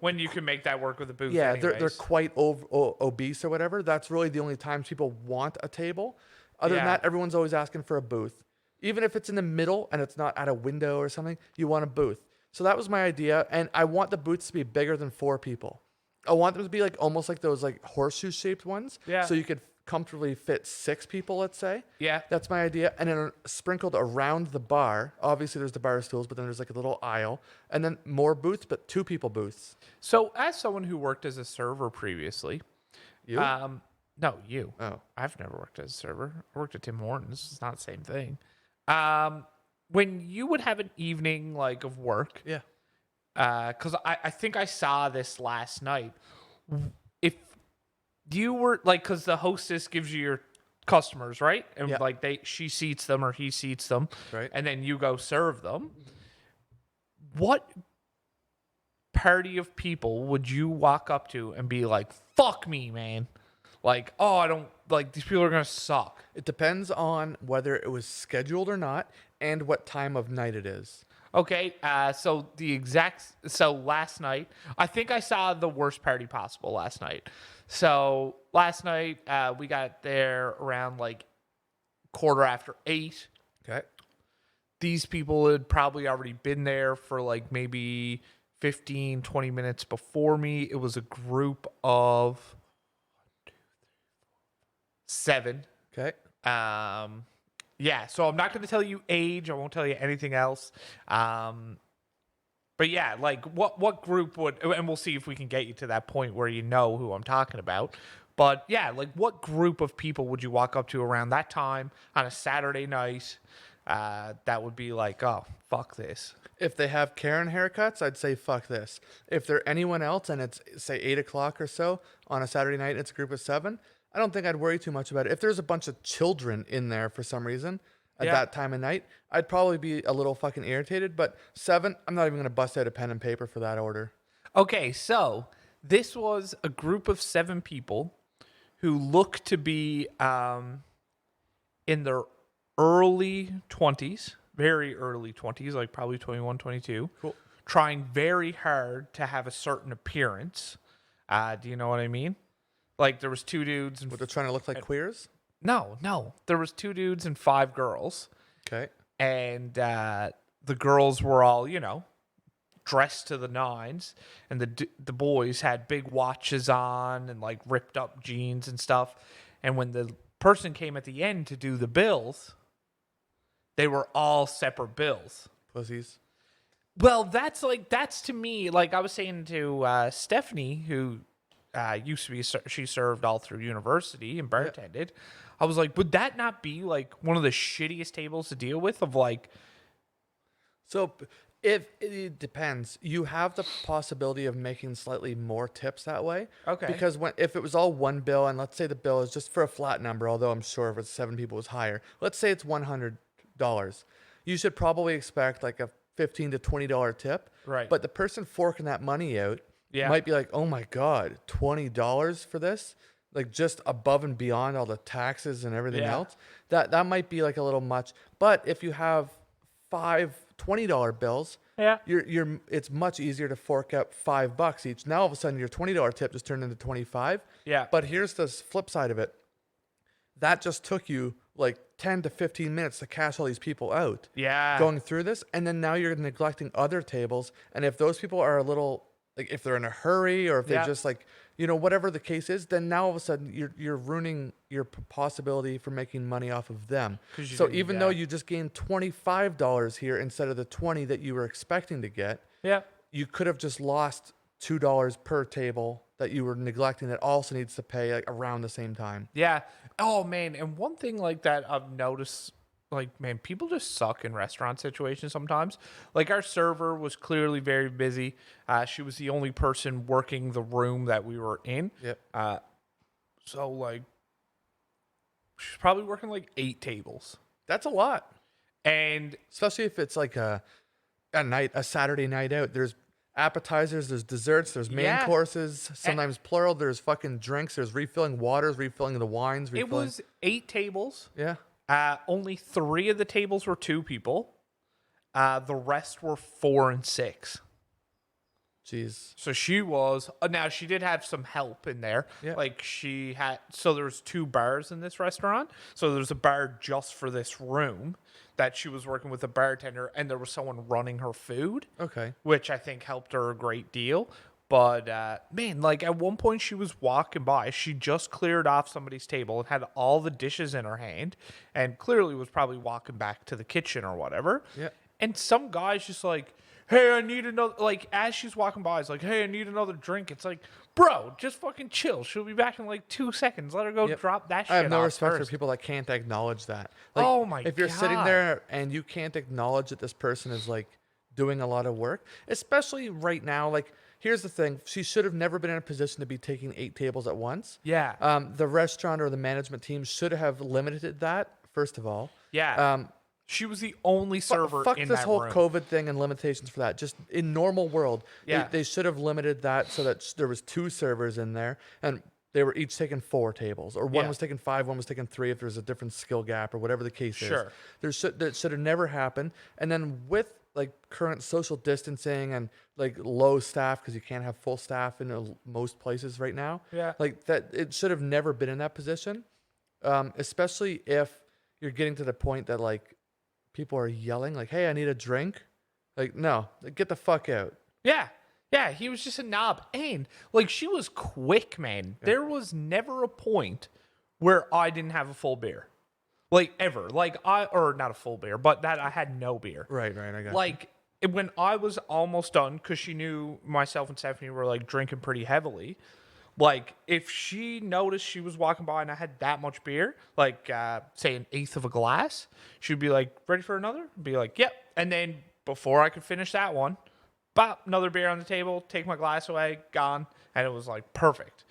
When you can make that work with a booth. yeah, they're anyways. quite obese or whatever. That's really the only times people want a table. Other than Yeah. that, everyone's always asking for a booth. Even if it's in the middle and it's not at a window or something, you want a booth. So that was my idea, and I want the booths to be bigger than 4 people. I want them to be like almost like those like horseshoe shaped ones. Yeah. So you could comfortably fit 6 people, let's say. Yeah. That's my idea. And then sprinkled around the bar, obviously there's the bar stools, but then there's like a little aisle, and then more booths, but 2 people booths. So as someone who worked as a server previously, You? no, you. Oh. I've never worked as a server. I worked at Tim Hortons. It's not the same thing. when you would have an evening like of work, Yeah. because I think I saw this last night. If you were like, because the hostess gives you your customers, right? And Yeah. like she seats them or he seats them, Right. and then you go serve them. What party of people would you walk up to and be like, fuck me, man? Like, oh, I don't like these people are gonna suck. It depends on whether it was scheduled or not and what time of night it is. Okay, so last night, I think I saw the worst party possible last night. So last night, we got there around like 8:15. Okay. These people had probably already been there for like maybe 15, 20 minutes before me. It was a group of 7. Okay. Yeah, so I'm not going to tell you age. I won't tell you anything else. But yeah, like what group would, and we'll see if we can get you to that point where you know who I'm talking about. But yeah, like what group of people would you walk up to around that time on a Saturday night that would be like, oh, fuck this? If they have Karen haircuts, I'd say fuck this. If they're anyone else and it's say 8 o'clock or so on a Saturday night and it's a group of 7, I don't think I'd worry too much about it. If there's a bunch of children in there for some reason at Yeah. that time of night, I'd probably be a little fucking irritated. But 7, I'm not even gonna bust out a pen and paper for that order. Okay, so this was a group of 7 people who look to be in their early 20s, very early 20s, like probably 21, 22. Cool. Trying very hard to have a certain appearance. Do you know what I mean? Like there was 2 dudes and But they're trying to look like queers. no. There was 2 dudes and 5 girls. Okay. And the girls were all, dressed to the nines, and the boys had big watches on and like ripped up jeans and stuff. And when the person came at the end to do the bills, they were all separate bills. Pussies. Well, that's to me, like I was saying to Stephanie, who used to be, she served all through university and bartended. I was like, would that not be like one of the shittiest tables to deal with? Of like, So if it depends, you have the possibility of making slightly more tips that way. Okay. Because if it was all one bill, and let's say the bill is just for a flat number, although I'm sure if it's 7 people, it's higher. Let's say it's $100. You should probably expect like a $15 to $20 tip. Right. But the person forking that money out Yeah. might be like, oh my God, $20 for this? Like just above and beyond all the taxes and everything Yeah. else. That might be like a little much. But if you have 5 $20 bills, Yeah. it's much easier to fork out $5 each. Now all of a sudden your $20 tip just turned into 25. Yeah. But here's the flip side of it. That just took you like 10 to 15 minutes to cash all these people out. Yeah. Going through this, and then now you're neglecting other tables. And if those people are a little like, if they're in a hurry or if they Yeah. just like, whatever the case is, then now all of a sudden you're ruining your possibility for making money off of them. 'Cause you So didn't- even yeah. though you just gained $25 here instead of the 20 that you were expecting to get, Yeah. you could have just lost $2 per table that you were neglecting that also needs to pay like around the same time. Yeah. Oh man, and one thing like that I've noticed, like, man, people just suck in restaurant situations sometimes. Like our server was clearly very busy. She was the only person working the room that we were in. Yep. So like she's probably working like 8 tables. That's a lot. And Especially if it's like a Saturday night out. There's appetizers, there's desserts, there's main Yeah. courses, sometimes plural, there's fucking drinks, there's refilling waters, refilling the wines, it refilling. was 8 tables. Yeah. Only 3 of the tables were 2 people. The rest were 4 and 6. Jeez. So she was now she did have some help in there. Yeah. Like she had, so there was 2 bars in this restaurant. So there's a bar just for this room that she was working with a bartender, and there was someone running her food, Okay. which I think helped her a great deal. But man, like at one point she was walking by, she just cleared off somebody's table and had all the dishes in her hand, and clearly was probably walking back to the kitchen or whatever. Yeah. And some guy's just like, hey, I need another, like, as she's walking by, it's like, hey, I need another drink. It's like, bro, just fucking chill. She'll be back in like 2 seconds. Let her go Yep. drop that shit I have no off respect first. for people that can't acknowledge that. Like, Oh my if you're sitting God. there and you can't acknowledge that this person is like doing a lot of work, especially right now, like, here's the thing: she should have never been in a position to be taking 8 tables at once. Yeah. The restaurant or the management team should have limited that. First of all, Yeah. She was the only server fuck in this that whole room. COVID thing and limitations for that. Just in normal world, Yeah. they should have limited that so that there was 2 servers in there and they were each taking 4 tables, or one Yeah. was taking 5, one was taking 3 if there was a different skill gap or whatever the case Sure. is. That should have never happened. And then with like current social distancing and like low staff because you can't have full staff in most places right now. Yeah. Like that, it should have never been in that position, especially if you're getting to the point that like people are yelling like, "Hey, I need a drink." Like, no, like, get the fuck out. Yeah. Yeah, he was just a knob. And like she was quick, man. There was never a point where I didn't have a full beer. Like ever. Like or not a full beer, but that I had no beer. Right, I got you. Like when I was almost done, because she knew myself and Stephanie were like drinking pretty heavily. Like if she noticed she was walking by and I had that much beer, like say an eighth of a glass, she'd be like, "Ready for another?" I'd be like, "Yep." And then before I could finish that one, bop, another beer on the table, take my glass away, gone, and it was like perfect.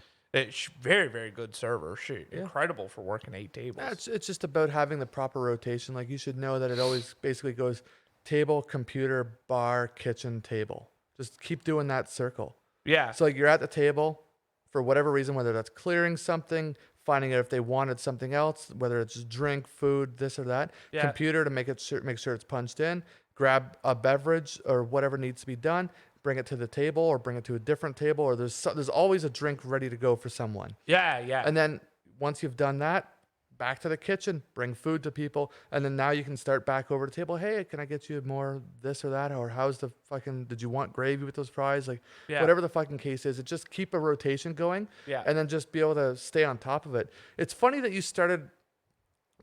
Very, very good server. She incredible for working 8 tables. Yeah, it's just about having the proper rotation. Like, you should know that it always basically goes table, computer, bar, kitchen, table. Just keep doing that circle. Yeah. So like you're at the table for whatever reason, whether that's clearing something, finding out if they wanted something else, whether it's drink, food, this or that. Yeah. Computer to make sure it's punched in. Grab a beverage or whatever needs to be done. Bring it to the table or bring it to a different table, or there's always a drink ready to go for someone. Yeah. And then once you've done that, back to the kitchen, bring food to people, and then now you can start back over the table. Hey, can I get you more this or that? Or how's the fucking, did you want gravy with those fries? Like Yeah. whatever the fucking case is, it just keep a rotation going. Yeah. And then just be able to stay on top of it. It's funny that you started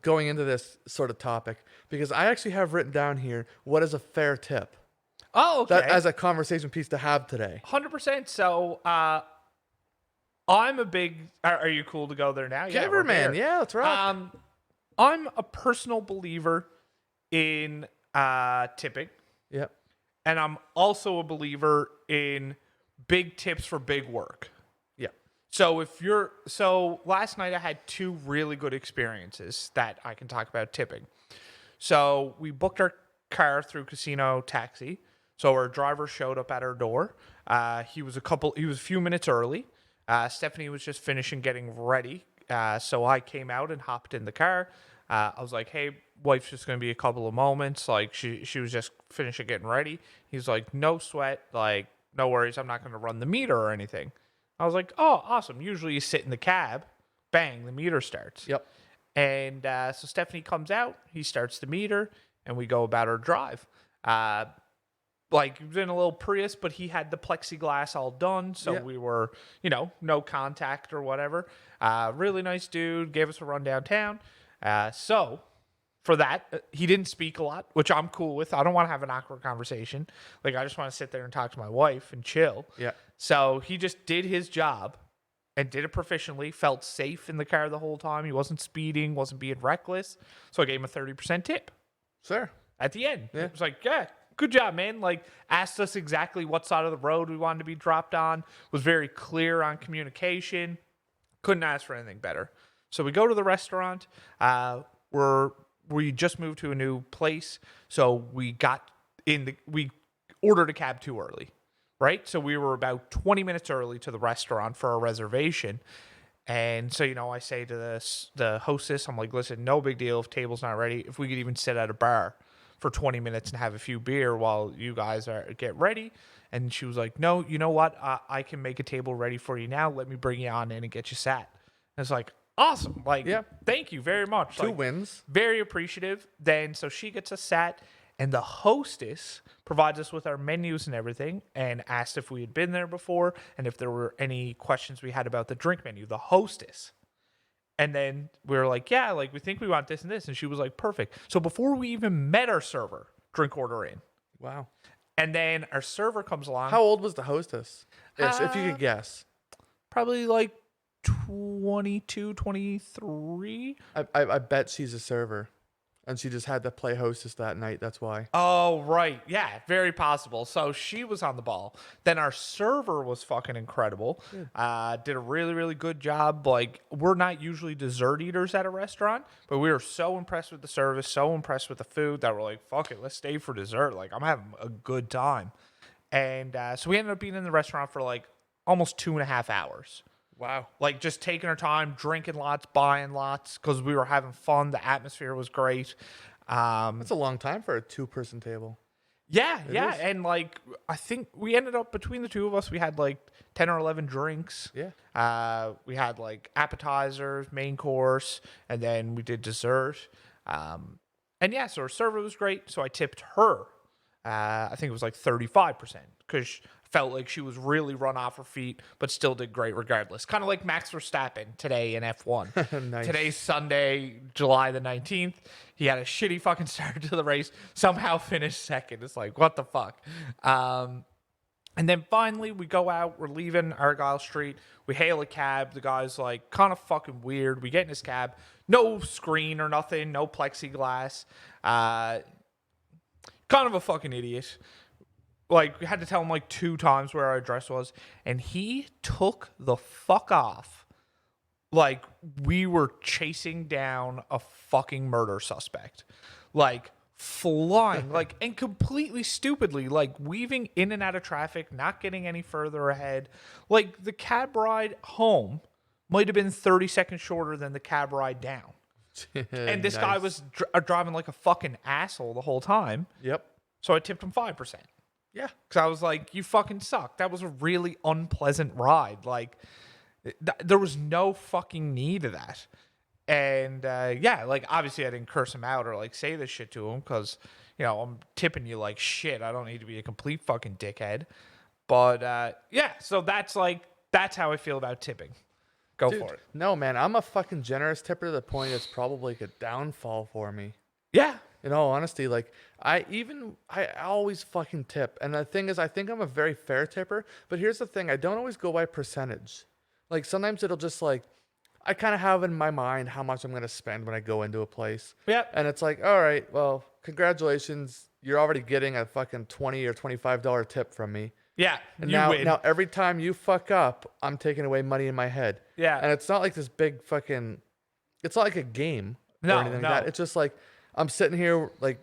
going into this sort of topic because I actually have written down here, what is a fair tip? Oh, okay. That as a conversation piece to have today. 100%. So, I'm a big. Are you cool to go there now? Give we're her, man. there. Yeah, that's right. I'm a personal believer in tipping, Yep. and I'm also a believer in big tips for big work. Yeah. So last night I had 2 really good experiences that I can talk about tipping. So we booked our car through Casino Taxi. So our driver showed up at our door. He was a few minutes early. Stephanie was just finishing getting ready. So I came out and hopped in the car. I was like, "Hey, wife's just going to be a couple of moments." Like she was just finishing getting ready. He's like, "No sweat. Like, no worries. I'm not going to run the meter or anything." I was like, "Oh, awesome." Usually you sit in the cab, bang, the meter starts. Yep. And so Stephanie comes out, he starts the meter, and we go about our drive. Like, he was in a little Prius, but he had the plexiglass all done, so Yeah. we were, no contact or whatever. Really nice dude, gave us a run downtown. So for that, he didn't speak a lot, which I'm cool with. I don't want to have an awkward conversation. Like, I just want to sit there and talk to my wife and chill. Yeah. So he just did his job and did it proficiently, felt safe in the car the whole time. He wasn't speeding, wasn't being reckless. So I gave him a 30% tip Sure. at the end. Yeah. It was like, yeah, good job, man. Like, asked us exactly what side of the road we wanted to be dropped on, was very clear on communication. Couldn't ask for anything better. So we go to the restaurant. We just moved to a new place. So we ordered a cab too early. Right? So we were about 20 minutes early to the restaurant for a reservation. And so, I say to the hostess, I'm like, "Listen, no big deal if table's not ready. If we could even sit at a bar for 20 minutes and have a few beer while you guys get ready." And she was like, "No, you know what? I can make a table ready for you now. Let me bring you on in and get you sat." And it's like, awesome. Like, Yeah. thank you very much. 2 Like, wins. very appreciative. Then, so she gets us sat, and the hostess provides us with our menus and everything and asked if we had been there before and if there were any questions we had about the drink menu, the hostess. And then we were like, "Yeah, like, we think we want this and this." And she was like, "Perfect." So before we even met our server, drink order in. Wow. And then our server comes along. How old was the hostess? Ish, if you could guess. Probably like 22, 23. I bet she's a server. And she just had to play hostess that night. That's why. Oh, right. Yeah, very possible. So she was on the ball. Then our server was fucking incredible. Did a really, really good job. Like, we're not usually dessert eaters at a restaurant, but we were so impressed with the service, so impressed with the food that we're like, fuck it, let's stay for dessert. Like, I'm having a good time. And so we ended up being in the restaurant for like almost 2.5 hours. Wow. Like just taking our time, drinking lots, buying lots, because we were having fun. The atmosphere was great. That's a long time for a 2-person table. Yeah, It yeah. is. And like, I think we ended up between the two of us, we had like 10 or 11 drinks. Yeah. We had like appetizers, main course, and then we did dessert. And yeah, so our server was great. So I tipped her. I think it was like 35% because felt like she was really run off her feet, but still did great regardless. Kind of like Max Verstappen today in F1. Nice. Today's Sunday, July the 19th. He had a shitty fucking start to the race, somehow finished second. It's like, what the fuck? And then finally, we go out. We're leaving Argyle Street. We hail a cab. The guy's like, kind of fucking weird. We get in his cab. No screen or nothing. No plexiglass. Kind of a fucking idiot. Like, we had to tell him like 2 times where our address was. And he took the fuck off. Like, we were chasing down a fucking murder suspect. Like, flying, like, and completely stupidly, like, weaving in and out of traffic, not getting any further ahead. Like, the cab ride home might have been 30 seconds shorter than the cab ride down. And this guy was driving like a fucking asshole the whole time. Yep. So I tipped him 5%. Yeah. Because I was like, you fucking suck. That was a really unpleasant ride. Like, there was no fucking need of that. And yeah, like, obviously I didn't curse him out or like say this shit to him because, you know, I'm tipping you like shit. I don't need to be a complete fucking dickhead. But yeah, so that's how I feel about tipping. Go Dude, for it. no, man, I'm a fucking generous tipper to the point it's probably like a downfall for me. Yeah. In all honesty, like I always fucking tip. And the thing is, I think I'm a very fair tipper, but here's the thing. I don't always go by percentage. Like sometimes it'll just like, I kind of have in my mind how much I'm going to spend when I go into a place. Yeah. And it's like, all right, well, congratulations. You're already getting a fucking $20 or $25 tip from me. Yeah. And you win. now every time you fuck up, I'm taking away money in my head. Yeah. And it's not like this big fucking, it's not like a game or No, anything no. like that. It's just like, I'm sitting here like,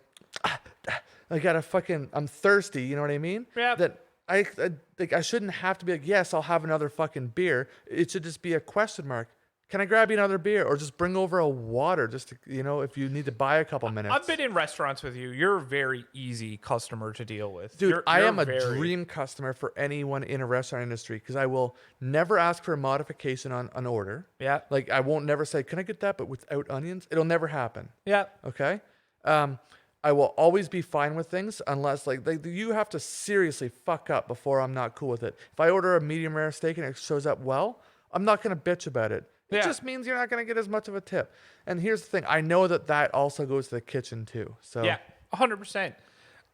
I gotta fucking, I'm thirsty. You know what I mean? Yeah. That I shouldn't have to be like, yes, I'll have another fucking beer. It should just be a question mark. Can I grab you another beer or just bring over a water just to, you know, if you need to buy a couple minutes. I've been in restaurants with you. You're a very easy customer to deal with. Dude, I you're am a very- dream customer for anyone in a restaurant industry because I will never ask for a modification on an order. Yeah. Like I won't never say, can I get that but without onions? It'll never happen. Yeah. Okay. I will always be fine with things unless like you have to seriously fuck up before I'm not cool with it. If I order a medium rare steak and it shows up well, I'm not going to bitch about it. It Yeah. just means you're not going to get as much of a tip. And here's the thing. I know that also goes to the kitchen too. So Yeah. 100%.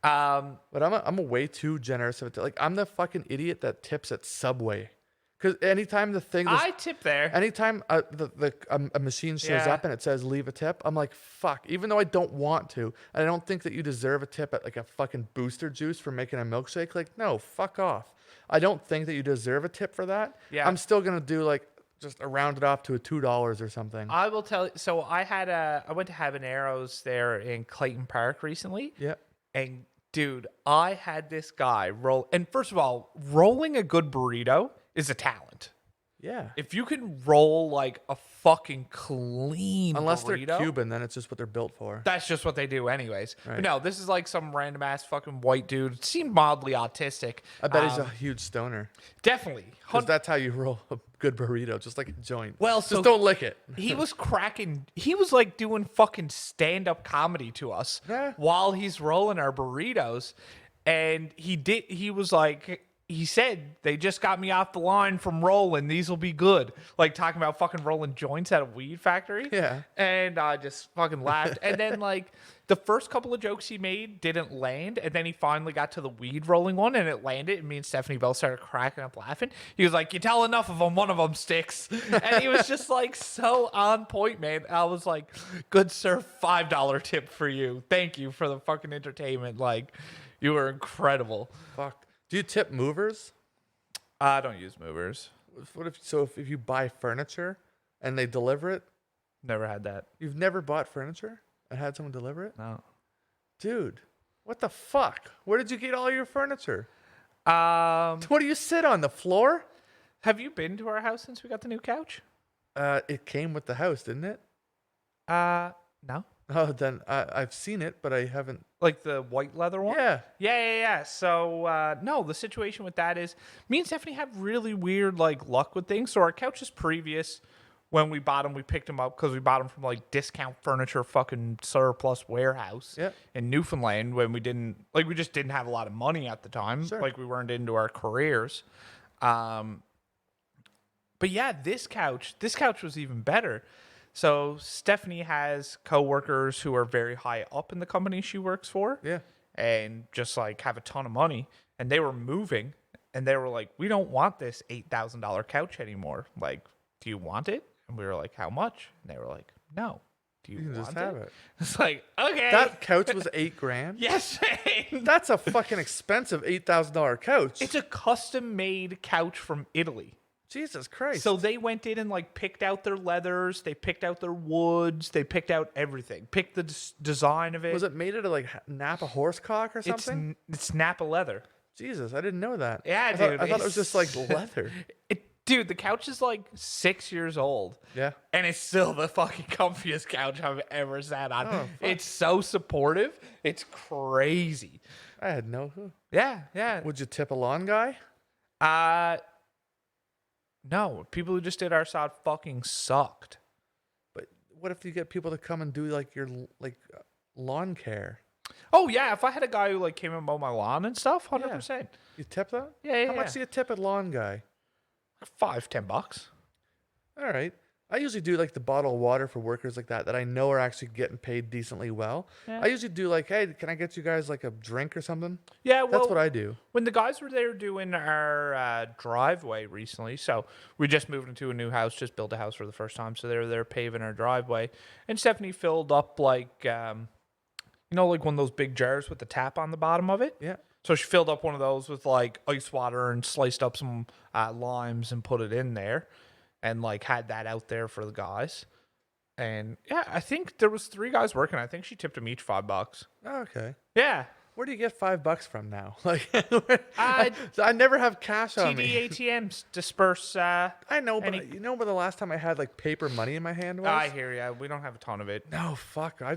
But I'm a way too generous of it. Like I'm the fucking idiot that tips at Subway. Because anytime I tip there. anytime a machine shows Yeah. up and it says leave a tip, I'm like, fuck. Even though I don't want to, and I don't think that you deserve a tip at like a fucking Booster Juice for making a milkshake. Like, no, fuck off. I don't think that you deserve a tip for that. Yeah. I'm still gonna do like just round it off to a $2 or something. I will tell you. So I went to Habaneros there in Clayton Park recently. Yeah. And dude, I had this guy roll. And first of all, rolling a good burrito is a talent. Yeah. If you can roll like a fucking clean Unless burrito, they're Cuban, then it's just what they're built for. that's just what they do anyways. Right. But no, this is like some random ass fucking white dude. Seemed mildly autistic. I bet he's a huge stoner. Definitely. Because that's how you roll a good burrito, just like a joint. Well, just so- don't lick it. He was cracking. He was like doing fucking stand up comedy to us Yeah. while he's rolling our burritos. And he was like, he said they just got me off the line from rolling. These will be good. Like talking about fucking rolling joints at a weed factory. Yeah. And I just fucking laughed. And then like the first couple of jokes he made didn't land. And then he finally got to the weed rolling one and it landed. And me and Stephanie Bell started cracking up laughing. He was like, you tell enough of them, one of them sticks. And he was just like so on point, man. I was like, good sir, $5 tip for you. Thank you for the fucking entertainment. Like, you were incredible. Fuck. Do you tip movers? I don't use movers. What if you buy furniture and they deliver it? Never had that. You've never bought furniture and had someone deliver it? No. Dude, what the fuck? Where did you get all your furniture? Um, What do you sit on the floor? have you been to our house since we got the new couch? It came with the house, didn't it? No. Oh, then I've seen it, but I haven't. Like the white leather one? Yeah. Yeah. So, no, the situation with that is me and Stephanie have really weird, like, luck with things. So our couches previous, when we bought them, we picked them up because we bought them from, like, Discount Furniture fucking surplus warehouse Yeah. in Newfoundland when we just didn't have a lot of money at the time. Sure. Like, we weren't into our careers. But yeah, this couch was even better. So Stephanie has coworkers who are very high up in the company she works for. Yeah. And just like have a ton of money. And they were moving and they were like, we don't want this $8,000 couch anymore. Like, do you want it? And we were like, how much? And they were like, no. Do you You can want just have it. It's like, okay. That couch was $8,000. yes. That's a fucking expensive $8,000 couch. It's a custom made couch from Italy. Jesus Christ. So they went in and like picked out their leathers, they picked out their woods, they picked out everything, picked the design of it. was it made out of like Napa horsecock or It's something? it's Napa leather. Jesus, I didn't know that. Yeah, I thought, dude, I thought it was just like it's- leather. Dude, the couch is like 6 years old. Yeah. And it's still the fucking comfiest couch I've ever sat on. Oh, fuck. It's so supportive. It's crazy. I had no. Yeah. Would you tip a lawn guy? No, people who just did our side fucking sucked. But what if you get people to come and do like your lawn care? Oh yeah, if I had a guy who like came and mowed my lawn and stuff, 100%. You tip that? Yeah. How much do you tip a lawn guy? $5-10. All right. I usually do like the bottle of water for workers like that I know are actually getting paid decently well. Yeah. I usually do like, hey, can I get you guys like a drink or something? Yeah, well, That's what I do. when the guys were there doing our driveway recently, so we just moved into a new house, just built a house for the first time, so they were there paving our driveway, and Stephanie filled up like, like one of those big jars with the tap on the bottom of it. Yeah. So she filled up one of those with like ice water and sliced up some limes and put it in there, and like had that out there for the guys. And yeah, I think there was 3 guys working. I think she tipped them each $5. Oh, okay. Yeah. Where do you get $5 from now? Like, Uh, I never have cash on me. TD ATMs disperse. I know, but any- you know, but the last time I had like paper money in my hand was. I hear ya. We don't have a ton of it. No, fuck. I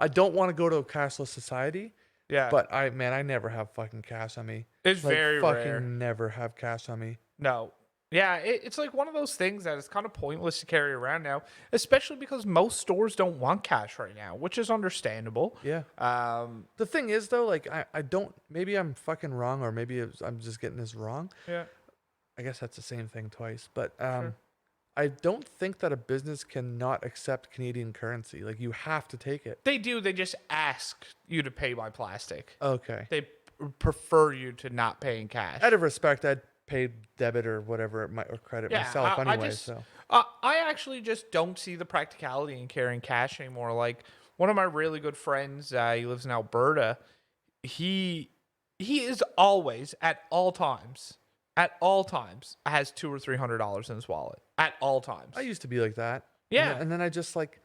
don't want to go to a cashless society, Yeah, but I never have fucking cash on me. it's Like, very fucking rare. never have cash on me. No. Yeah, it's like one of those things that is kind of pointless to carry around now, especially because most stores don't want cash right now, which is understandable. Yeah. The thing is though, like I don't. Maybe I'm fucking wrong, or maybe I'm just getting this wrong. Yeah. I guess that's the same thing twice, but Sure. I don't think that a business cannot accept Canadian currency. Like you have to take it. They do. They just ask you to pay by plastic. Okay. They prefer you to not pay in cash. Out of respect, I'd pay debit or whatever it might, or credit myself anyway. So I actually just don't see the practicality in carrying cash anymore. Like one of my really good friends, he lives in Alberta. He is always at all times has $200 or $300 in his wallet at all times. I used to be like that. Yeah. And then I just like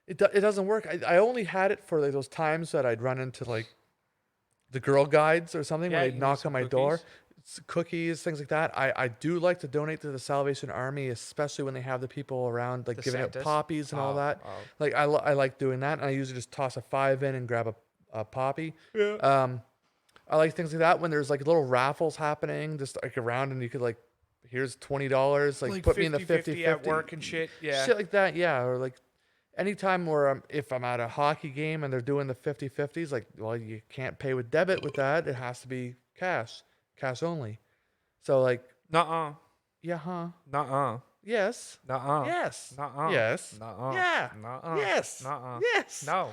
it doesn't work. I only had it for like those times that I'd run into like the Girl Guides or something Yeah, where you they'd need knock some on my door. cookies. Cookies, things like that. I do like to donate to the Salvation Army, especially when they have the people around like The giving out Santas? poppies and all Oh, that. oh. Like I like doing that, and I usually just toss a 5 in and grab a poppy. Yeah. I like things like that when there's like little raffles happening just like around, and you could like, here's $20, like put me in the 50-50 at work and shit. Yeah. shit like that. Yeah, or like anytime where if I'm at a hockey game and they're doing the 50-50s, like, well, you can't pay with debit with that. It has to be cash. cash only. So like, Nuh-uh. yeah, huh? Nuh-uh. Yes. Nuh-uh. Yes. Nuh-uh. Yes. Nuh-uh. Yeah. Nuh-uh. Yes. Nuh-uh. Yes. No.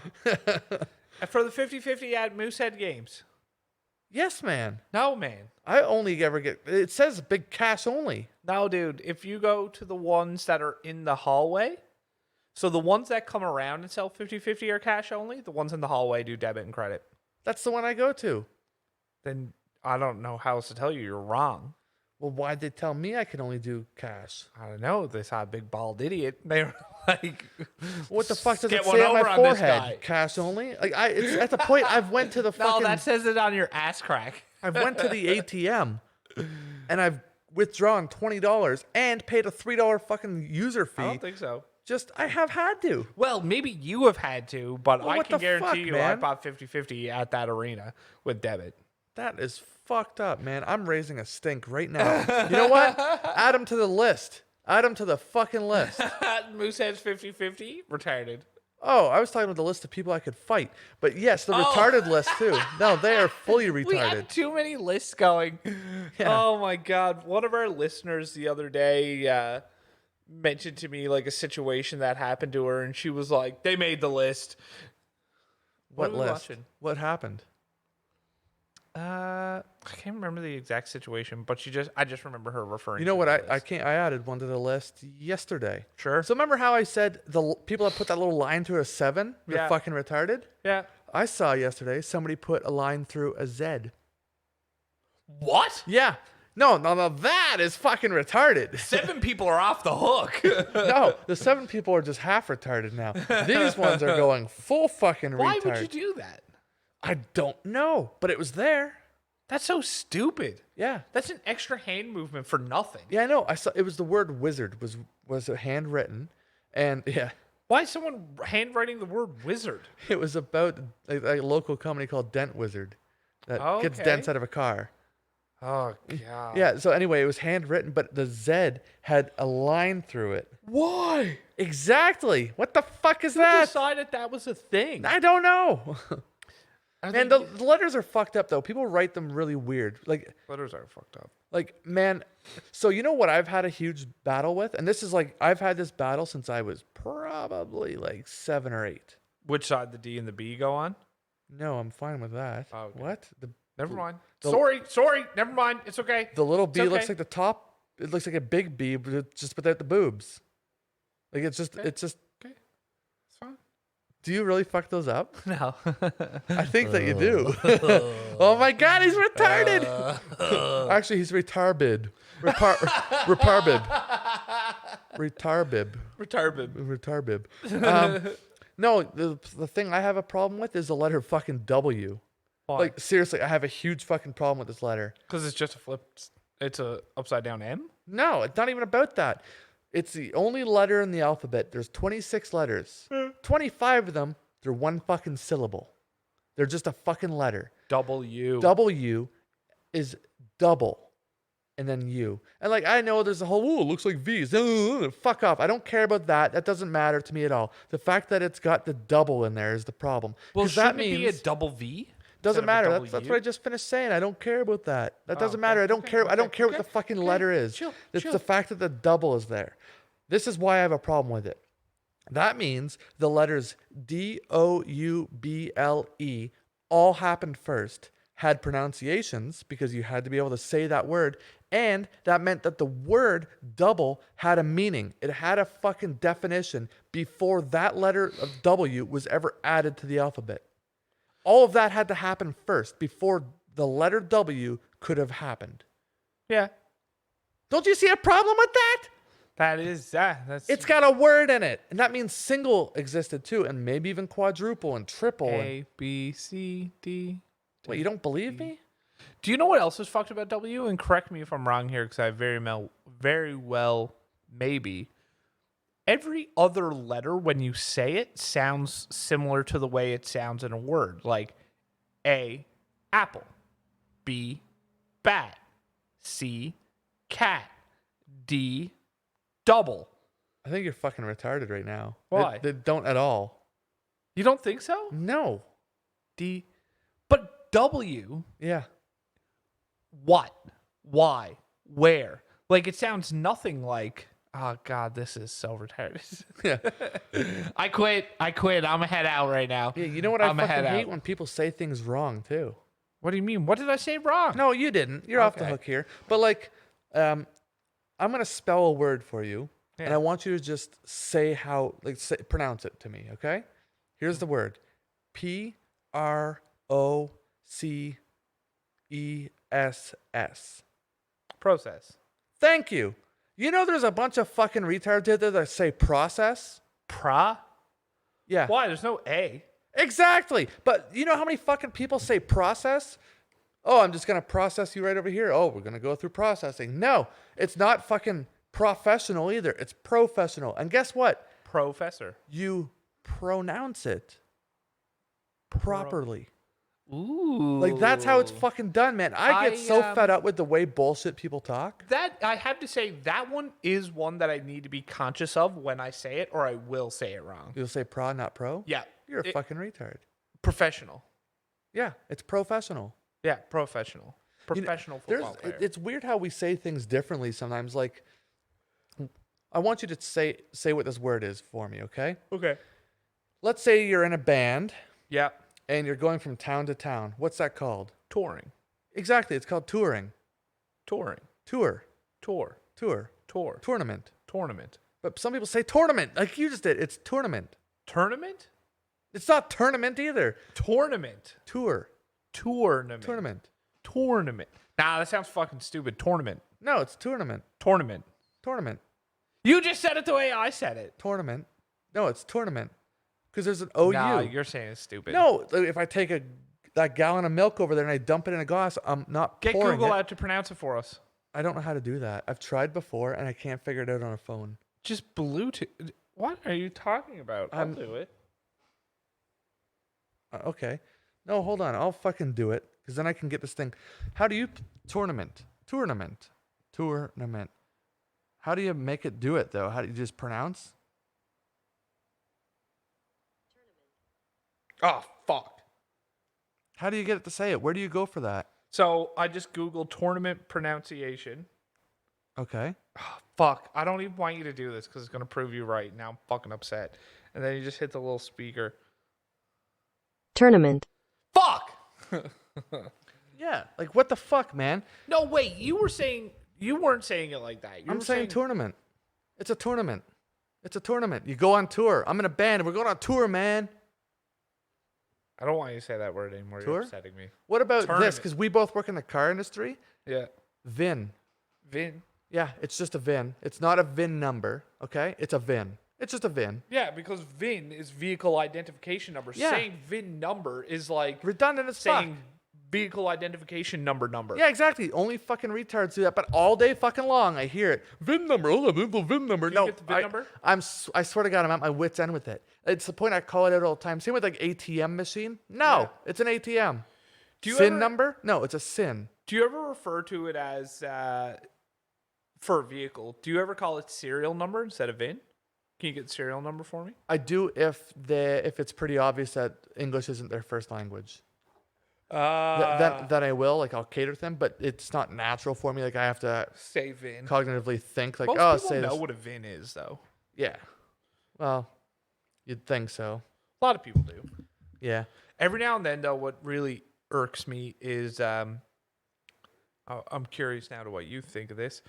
And for the 50-50 at Moosehead Games. Yes, man. No, man. I only ever get. It says big cash only. No, dude. If you go to the ones that are in the hallway, so the ones that come around and sell 50-50 are cash only. The ones in the hallway do debit and credit. That's the one I go to. Then I don't know how else to tell you. You're wrong. Well, why'd they tell me I can only do cash? I don't know. They saw a big bald idiot. They were like, What the fuck does Get it one say on over my on this guy. forehead? Cash only? Like it's at the point I've went to the no, fucking. that says it on your ass crack. I've went to the ATM, and I've withdrawn $20 and paid a $3 fucking user fee. I don't think so. Just I have had to. Well, maybe you have had to, but Well, I what can the guarantee fuck, you man? I bought 50-50 at that arena with debit. That is fucked up, man. I'm raising a stink right now. You know what? Add him to the list. Add him to the fucking list. Moosehead's 50-50, retarded. Oh, I was talking about the list of people I could fight. But yes, the retarded list too. No, they are fully We retarded. had too many lists going. Yeah. Oh my god. One of our listeners the other day mentioned to me like a situation that happened to her, and she was like, they made the list. What are we list? watching? What happened? I can't remember the exact situation, but I just remember her referring You know to what? the I list. can't. I added one to the list yesterday. Sure. So remember how I said people that put that little line through a 7? They're Yeah. fucking retarded. Yeah. I saw yesterday somebody put a line through a Z. What? Yeah. No, that is fucking retarded. 7 people are off the hook. No, the 7 people are just half retarded now. These ones are going full fucking Why retard. would you do that? I don't know, but it was there. That's so stupid. Yeah. That's an extra hand movement for nothing. Yeah, I know. I saw it was the word wizard was handwritten, and yeah, Why is someone handwriting the word wizard? it was about a local company called Dent Wizard that gets Okay. dents out of a car. Oh god. Yeah. So anyway, it was handwritten, but the Z had a line through it. Why? Exactly. What the fuck is Who that? decided that was a thing? I don't know. Are Man, they- the letters are fucked up though. People write them really weird. letters are fucked up. Man, so you know what I've had a huge battle with? And this is like, I've had this battle since I was probably like 7 or 8. Which side the D and the B go on? No, I'm fine with that. Oh, okay. What? Never mind. the- Sorry. Never mind. It's okay. The little B It's looks okay. like the top. It looks like a big B, but it's just without the boobs. Like it's just, Okay. it's just. Okay. It's fine. Do you really fuck those up? No. I think that you do. Oh my god, he's retarded. Actually, he's retarded. Retarbib. Retarbib. Retarded. Retarbib. No, the thing I have a problem with is the letter fucking W. Why? Like seriously, I have a huge fucking problem with this letter. Because it's just a flip. It's a upside down M. No, it's not even about that. It's the only letter in the alphabet. There's 26 letters. 25 of them, they're one fucking syllable. They're just a fucking letter. W. W is double. And then U. And like, I know there's a whole, it looks like V's. Fuck off. I don't care about that. That doesn't matter to me at all. The fact that it's got the double in there is the problem. Well, 'Cause shouldn't that it be means a double V? doesn't instead of a matter. double That's U? what I just finished saying. I don't care about that. That doesn't okay, matter. I don't okay, care. I don't okay, care what the okay, fucking okay. letter is. Chill, It's chill. the fact that the double is there. This is why I have a problem with it. That means the letters DOUBLE all happened first, had pronunciations because you had to be able to say that word, and that meant that the word double had a meaning. It had a fucking definition before that letter of W was ever added to the alphabet. All of that had to happen first before the letter W could have happened. Yeah. Don't you see a problem with that? That is that. That's It's got a word in it. And that means single existed too, and maybe even quadruple and triple. A B C D. What, you don't believe me? Do you know what else is fucked about W? And correct me if I'm wrong here, because I very well maybe. Every other letter when you say it sounds similar to the way it sounds in a word. Like A, apple. B, bat. C, cat. D, double. I think you're fucking retarded right now. Why? They don't at all. You don't think so? No. D, but W Yeah. What? Why? Where? Like, it sounds nothing like, oh, God, this is so retarded. Yeah. I quit. I'm going to head out right now. Yeah, you know what I I'ma fucking head hate out. when people say things wrong too. What do you mean? What did I say wrong? No, you didn't. You're off the Okay. hook here. But like, I'm gonna spell a word for you, and Yeah. I want you to just say pronounce it to me. Okay? Here's the word: Process. Process. Thank you. You know, there's a bunch of fucking retards out there that say process. Yeah. Why? There's no A. Exactly. But you know how many fucking people say process? Oh, I'm just going to process you right over here. Oh, we're going to go through processing. No, it's not fucking professional either. It's professional. And guess what? Professor. You pronounce it properly. Ooh. Like, that's how it's fucking done, man. I get so fed up with the way bullshit people talk. That, I have to say, that one is one that I need to be conscious of when I say it, or I will say it wrong. You'll say pro, not pro? Yeah. You're a fucking retard. Professional. Yeah, it's professional. Yeah, professionsional. You know, Professional football player. It's weird how we say things differently sometimes. Like, I want you to say what this word is for me, okay? Okay. Let's say you're in a band Yeah. and you're going from town to town. What's that called? Touring. Exactly, it's called touring. Touring. Tour. Tour. Tour. Tour. Tournament. Tournament. But some people say tournament, like you just did. It's tournament. Tournament? It's not tournament either. Tournament. Tour. Tournament. Tournament. Tournament. Nah, that sounds fucking stupid. Tournament. No, it's tournament. Tournament. Tournament. You just said it the way I said it. Tournament. No, it's tournament. Because there's an OU. Nah, you're saying it's stupid. No, like if I take that gallon of milk over there and I dump it in a glass, I'm not Get pouring Google it. out to pronounce it for us. I don't know how to do that. I've tried before and I can't figure it out on a phone. Just Bluetooth. What are you talking about? I'll do it. Okay. No, hold on. I'll fucking do it because then I can get this thing. How do you tournament? How do you make it do it though? How do you just pronounce? Oh, fuck. How do you get it to say it? Where do you go for that? So I just Googled tournament pronunciation. Okay. Oh, fuck. I don't even want you to do this because it's going to prove you right. Now I'm fucking upset. And then you just hit the little speaker. Tournament. Fuck! Yeah. Like what the fuck, man? No, wait. You weren't saying it like that. You I'm were saying tournament. It's a tournament. It's a tournament. You go on tour. I'm in a band. We're going on tour, man. I don't want you to say that word anymore. Tour? You're upsetting me. What about this? Tournament. Because we both work in the car industry. Yeah. VIN. VIN. Yeah, it's just a VIN. It's not a VIN number, okay? It's a VIN. It's just a VIN. Yeah, because VIN is vehicle identification number. Yeah. Saying VIN number is like Redundant as fuck. saying vehicle identification number. Yeah, exactly. Only fucking retards do that, but all day fucking long I hear it. VIN number. Oh, the VIN number. You No, get the VIN number? I swear to God, I'm at my wit's end with it. It's the point I call it out all the time. Same with like ATM machine. No, Yeah. it's an ATM. Do you SIN ever- number? No, it's a SIN. Do you ever refer to it as for a vehicle? Do you ever call it serial number instead of VIN? Can you get the serial number for me? I do if it's pretty obvious that English isn't their first language. Then I will, like I'll cater to them, but it's not natural for me. Like I have to say VIN. cognitively think like, Most oh, people say know this. what a VIN is, though. Yeah. Well, you'd think so. A lot of people do. Yeah. Every now and then, though, what really irks me is I'm curious now to what you think of this,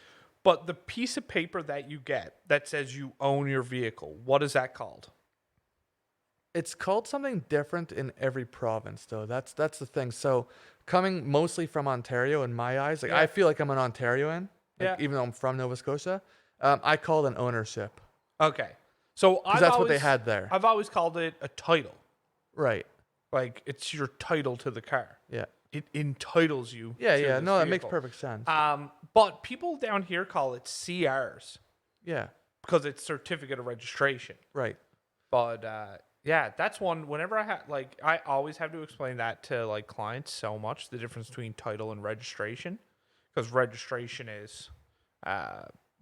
but the piece of paper that you get that says you own your vehicle, what is that called? It's called something different in every province, though. That's the thing. So, coming mostly from Ontario, in my eyes, like Yeah. I feel like I'm an Ontarian, Yeah. even though I'm from Nova Scotia. I call it an ownership Okay. So because that's what they had there. I've always called it a title. Right. Like it's your title to the car. Yeah. It entitles you. Yeah. to Yeah. this No, that makes vehicle. perfect sense. But people down here call it CRs Yeah. because it's certificate of registration. Right. But yeah, that's one. Whenever I always have to explain that to like clients so much, the difference between title and registration, because registration is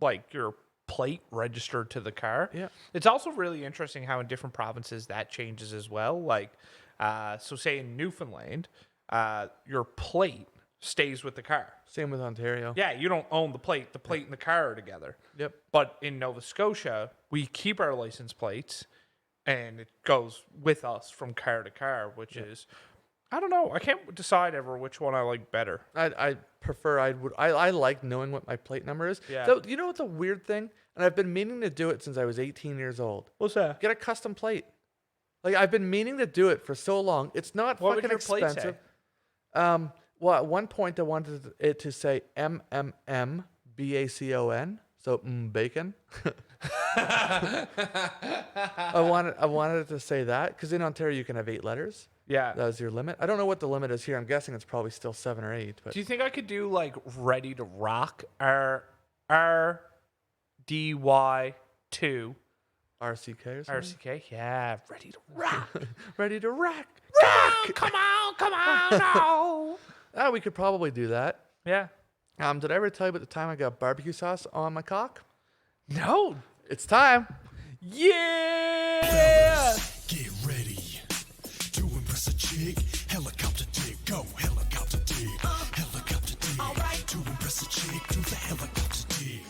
like your plate registered to the car. Yeah. It's also really interesting how in different provinces that changes as well. Like, so say in Newfoundland, your plate stays with the car. Same with Ontario. Yeah, you don't own the plate. The plate and the car are together. Yep. But in Nova Scotia, we keep our license plates, and it goes with us from car to car, which is, I don't know. I can't decide ever which one I like better. I prefer I like knowing what my plate number is. Yeah. So you know what's a weird thing? And I've been meaning to do it since I was 18 years old. What's that? Get a custom plate. Like I've been meaning to do it for so long. It's not What would fucking your plate expensive. say? Well, at one point I wanted it to say MMMBACON. So bacon. I wanted it to say that because in Ontario you can have 8 letters. Yeah. That was your limit. I don't know what the limit is here. I'm guessing it's probably still 7 or 8. But Do you think I could do like Ready to Rock? RDY2 RCK or something. RCK? Yeah, Ready to Rock. Ready to rock. Come on, no. We could probably do that. Yeah. Did I ever tell you about the time I got barbecue sauce on my cock? No. It's time. Yeah. Get ready to impress a chick. Helicopter dick, go helicopter dick. Helicopter dick. All right. To impress a chick, do the helicopter dick.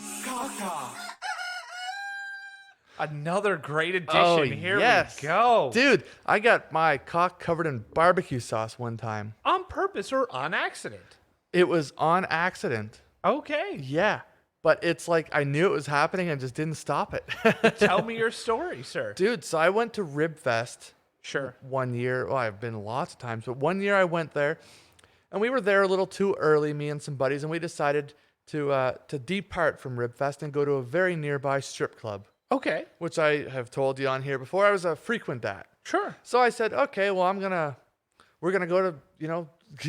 Another great addition. Oh, Here yes. we go. Dude, I got my cock covered in barbecue sauce one time. On purpose or on accident? It was on accident. Okay. Yeah. But it's like I knew it was happening and just didn't stop it. Tell me your story, sir. Dude, so I went to Ribfest Sure. one year. Well, I've been lots of times, but one year I went there and we were there a little too early, me and some buddies, and we decided to depart from Ribfest and go to a very nearby strip club, Okay. which I have told you on here before. I was a frequent at. Sure. So I said, okay, well, we're gonna go to,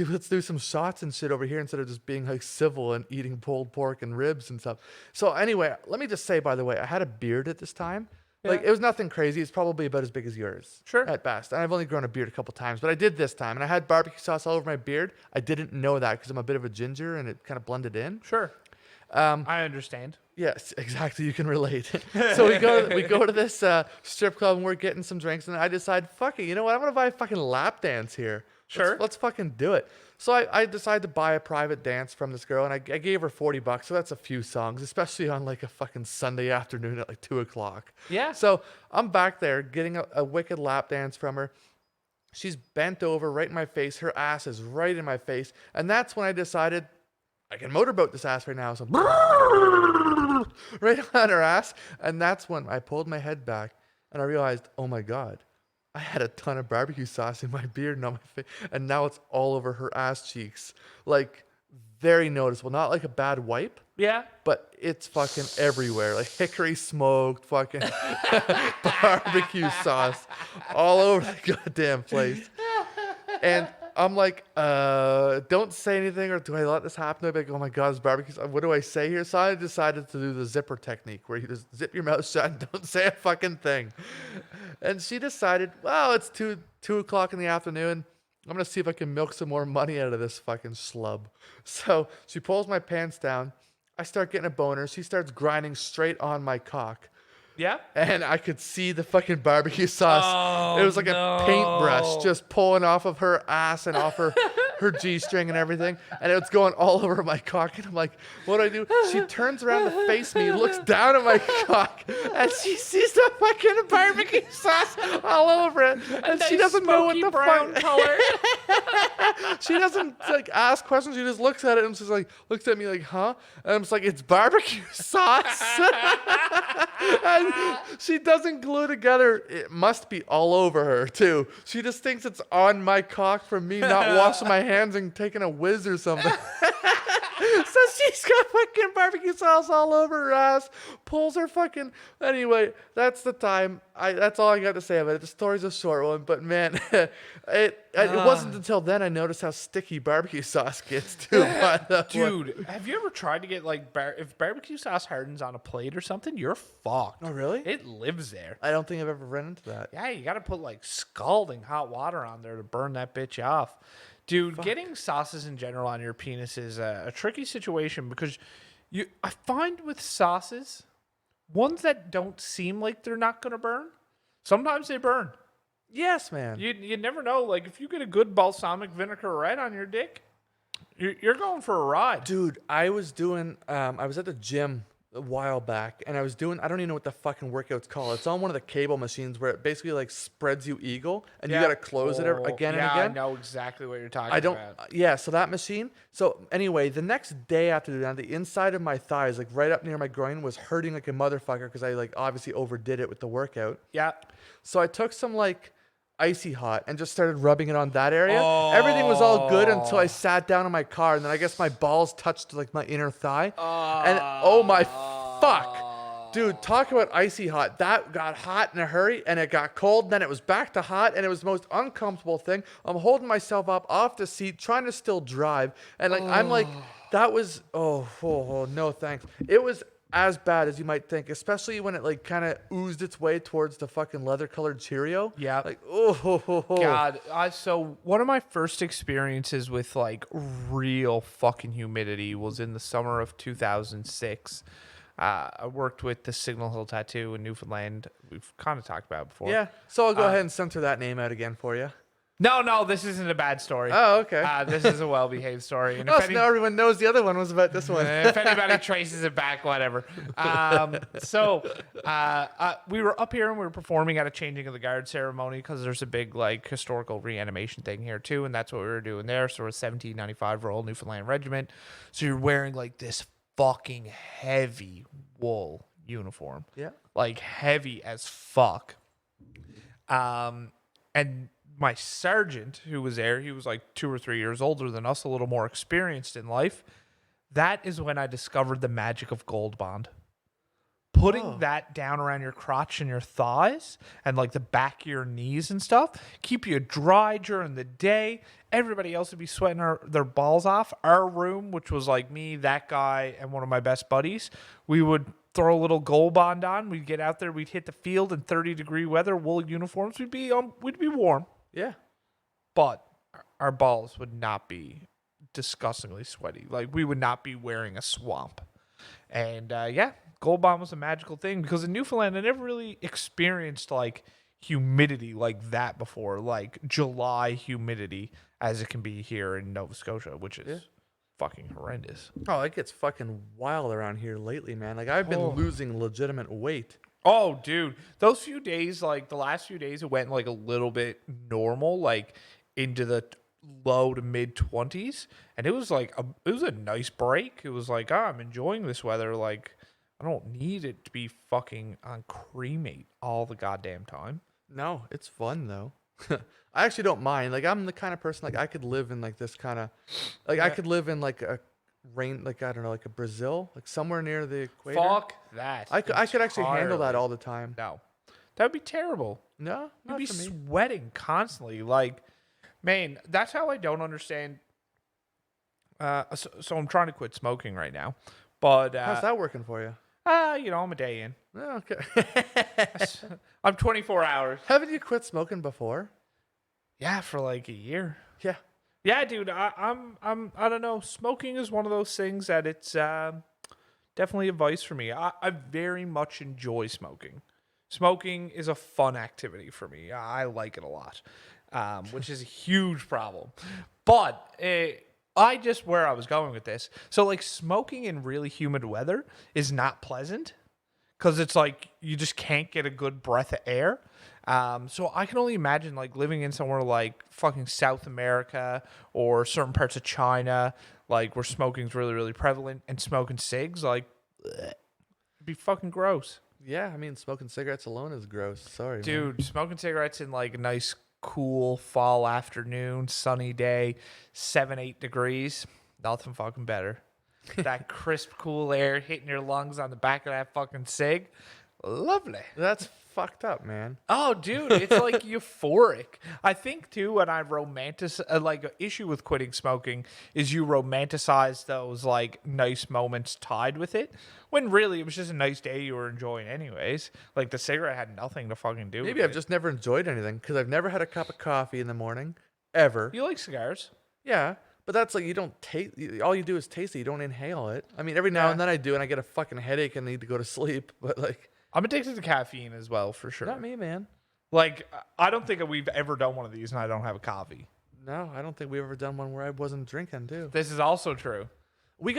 let's do some shots and shit over here instead of just being like civil and eating pulled pork and ribs and stuff. So anyway, let me just say, by the way, I had a beard at this time. Like Yeah. it was nothing crazy. It's probably about as big as yours. Sure. At best. And I've only grown a beard a couple times, but I did this time and I had barbecue sauce all over my beard. I didn't know that because I'm a bit of a ginger and it kind of blended in. Sure. I understand. Yes, exactly. You can relate. So we go to this strip club and we're getting some drinks and I decide, fuck it, you know what? I'm gonna buy a fucking lap dance here. Sure. Let's fucking do it. So I decided to buy a private dance from this girl and I gave her $40. So that's a few songs, especially on like a fucking Sunday afternoon at like 2:00. Yeah. So I'm back there getting a wicked lap dance from her. She's bent over right in my face. Her ass is right in my face. And that's when I decided I can motorboat this ass right now. So right on her ass. And that's when I pulled my head back and I realized, oh my God, I had a ton of barbecue sauce in my beard and on my face. And now it's all over her ass cheeks. Like very noticeable. Not like a bad wipe, Yeah. but it's fucking everywhere. Like hickory smoked fucking barbecue sauce all over the goddamn place. And I'm like, don't say anything, or do I let this happen? I'd be like, oh my God, it's barbecue sauce. What do I say here? So I decided to do the zipper technique where you just zip your mouth shut and don't say a fucking thing. And she decided, well, it's 2:00 in the afternoon. I'm going to see if I can milk some more money out of this fucking schlub. So she pulls my pants down. I start getting a boner. She starts grinding straight on my cock. Yeah. And I could see the fucking barbecue sauce. It was like a paintbrush just pulling off of her ass and off her G-string and everything. And it was going all over my cock. And I'm like, what do I do? She turns around to face me, looks down at my cock, and she sees the fucking barbecue sauce all over it. And she doesn't know what the brown fuck. color. She doesn't like ask questions. She just looks at it and she's like, looks at me like, huh? And I'm just like, it's barbecue sauce. And she doesn't glue together. It must be all over her too. She just thinks it's on my cock from me not washing my hands and taking a whiz or something. So she's got fucking barbecue sauce all over her ass. Pulls her fucking. Anyway, that's the time. That's all I got to say about it. The story's a short one, but man, it wasn't until then I noticed how sticky barbecue sauce gets too. Dude, have you ever tried to get like if barbecue sauce hardens on a plate or something, you're fucked. Oh, really? It lives there. I don't think I've ever run into that. Yeah, you got to put like scalding hot water on there to burn that bitch off. Dude, getting sauces in general on your penis is a tricky situation because I find with sauces, ones that don't seem like they're not going to burn, sometimes they burn. Yes, man. You never know. Like if you get a good balsamic vinegar right on your dick, You're going for a ride. Dude, I was doing, I was at the gym a while back, and I was doing, I don't even know what the fucking workout's called. It's on one of the cable machines where it basically like spreads you eagle, and you gotta close it again and again. I know exactly what you're talking I don't. about. Yeah, so that machine. So anyway, the next day after doing that, the inside of my thighs, like right up near my groin, was hurting like a motherfucker because I like obviously overdid it with the workout. Yeah. So I took some like icy hot and just started rubbing it on that area. Everything was all good until I sat down in my car, and then I guess my balls touched like my inner thigh, and oh my fuck. Dude, talk about icy hot. That got hot in a hurry, and it got cold, and then it was back to hot, and it was the most uncomfortable thing. I'm holding myself up off the seat, trying to still drive, and like I'm like, that was no thanks. It was as bad as you might think, especially when it like kind of oozed its way towards the fucking leather colored Cheerio. Yeah. Like God, so one of my first experiences with like real fucking humidity was in the summer of 2006. I worked with the Signal Hill Tattoo in Newfoundland. We've kind of talked about it before. Yeah. So I'll go ahead and censor that name out again for you. No, this isn't a bad story. Oh, okay. This is a well-behaved story. And Oh, so now everyone knows the other one was about this one. if anybody traces it back, whatever. We were up here and we were performing at a changing of the guard ceremony because there's a big like historical reanimation thing here too, and that's what we were doing there. So we're 1795 Royal Newfoundland Regiment. So you're wearing like this fucking heavy wool uniform. Yeah. Like heavy as fuck. And my sergeant who was there, he was like 2 or 3 years older than us, a little more experienced in life. That is when I discovered the magic of Gold Bond. Putting that down around your crotch and your thighs and like the back of your knees and stuff, keep you dry during the day. Everybody else would be sweating their balls off. Our room, which was like me, that guy, and one of my best buddies, we would throw a little Gold Bond on. We'd get out there, we'd hit the field in 30-degree weather, wool uniforms. We'd be warm. Yeah. But our balls would not be disgustingly sweaty. Like, we would not be wearing a swamp. And, Gold Bond was a magical thing because in Newfoundland, I never really experienced, like, humidity like that before. Like, July humidity as it can be here in Nova Scotia, which is fucking horrendous. Oh, it gets fucking wild around here lately, man. Like, I've been losing legitimate weight. Oh, dude, those few days, like the last few days, it went like a little bit normal, like into the low to mid 20s, and it was like it was a nice break. It was like, I'm enjoying this weather. Like, I don't need it to be fucking on cremate all the goddamn time. No, it's fun though. I actually don't mind. Like, I'm the kind of person like I could live in like this kind of, like I could live in like a rain, like I don't know, like a Brazil, like somewhere near the equator. Fuck that. I could actually handle that entirely. all the time. No, that would be terrible. No, You'd not be for me. sweating constantly. Like, man, that's how I don't understand. So I'm trying to quit smoking right now, but How's that working for you? I'm a day in. Oh, okay. I'm 24 hours. Haven't you quit smoking before? Yeah, for like a year. Yeah. Yeah, dude. I don't know. Smoking is one of those things that it's definitely a vice for me. I very much enjoy smoking. Smoking is a fun activity for me. I like it a lot, which is a huge problem. But where I was going with this. So like smoking in really humid weather is not pleasant because it's like you just can't get a good breath of air. So I can only imagine like living in somewhere like fucking South America or certain parts of China, like where smoking's really, really prevalent, and smoking cigs, like, it'd be fucking gross. Yeah, I mean, smoking cigarettes alone is gross. Sorry, man. Dude, smoking cigarettes in like a nice, cool fall afternoon, sunny day, 7-8 degrees, nothing fucking better. That crisp, cool air hitting your lungs on the back of that fucking cig. Lovely. That's fucked up, man. Oh, dude, it's like euphoric. I think too, when I romanticize, like, an issue with quitting smoking is you romanticize those like nice moments tied with it, when really it was just a nice day you were enjoying anyways. Like, the cigarette had nothing to fucking do. Maybe with I've just never enjoyed anything because I've never had a cup of coffee in the morning, ever. You like cigars? Yeah, but that's like you don't taste. All you do is taste it. You don't inhale it. I mean, every now and then I do, and I get a fucking headache and need to go to sleep. But like, I'm addicted to caffeine as well, for sure. not me, man. Like, I don't think we've ever done one of these and I don't have a coffee. No, I don't think we've ever done one where I wasn't drinking too. This is also true. We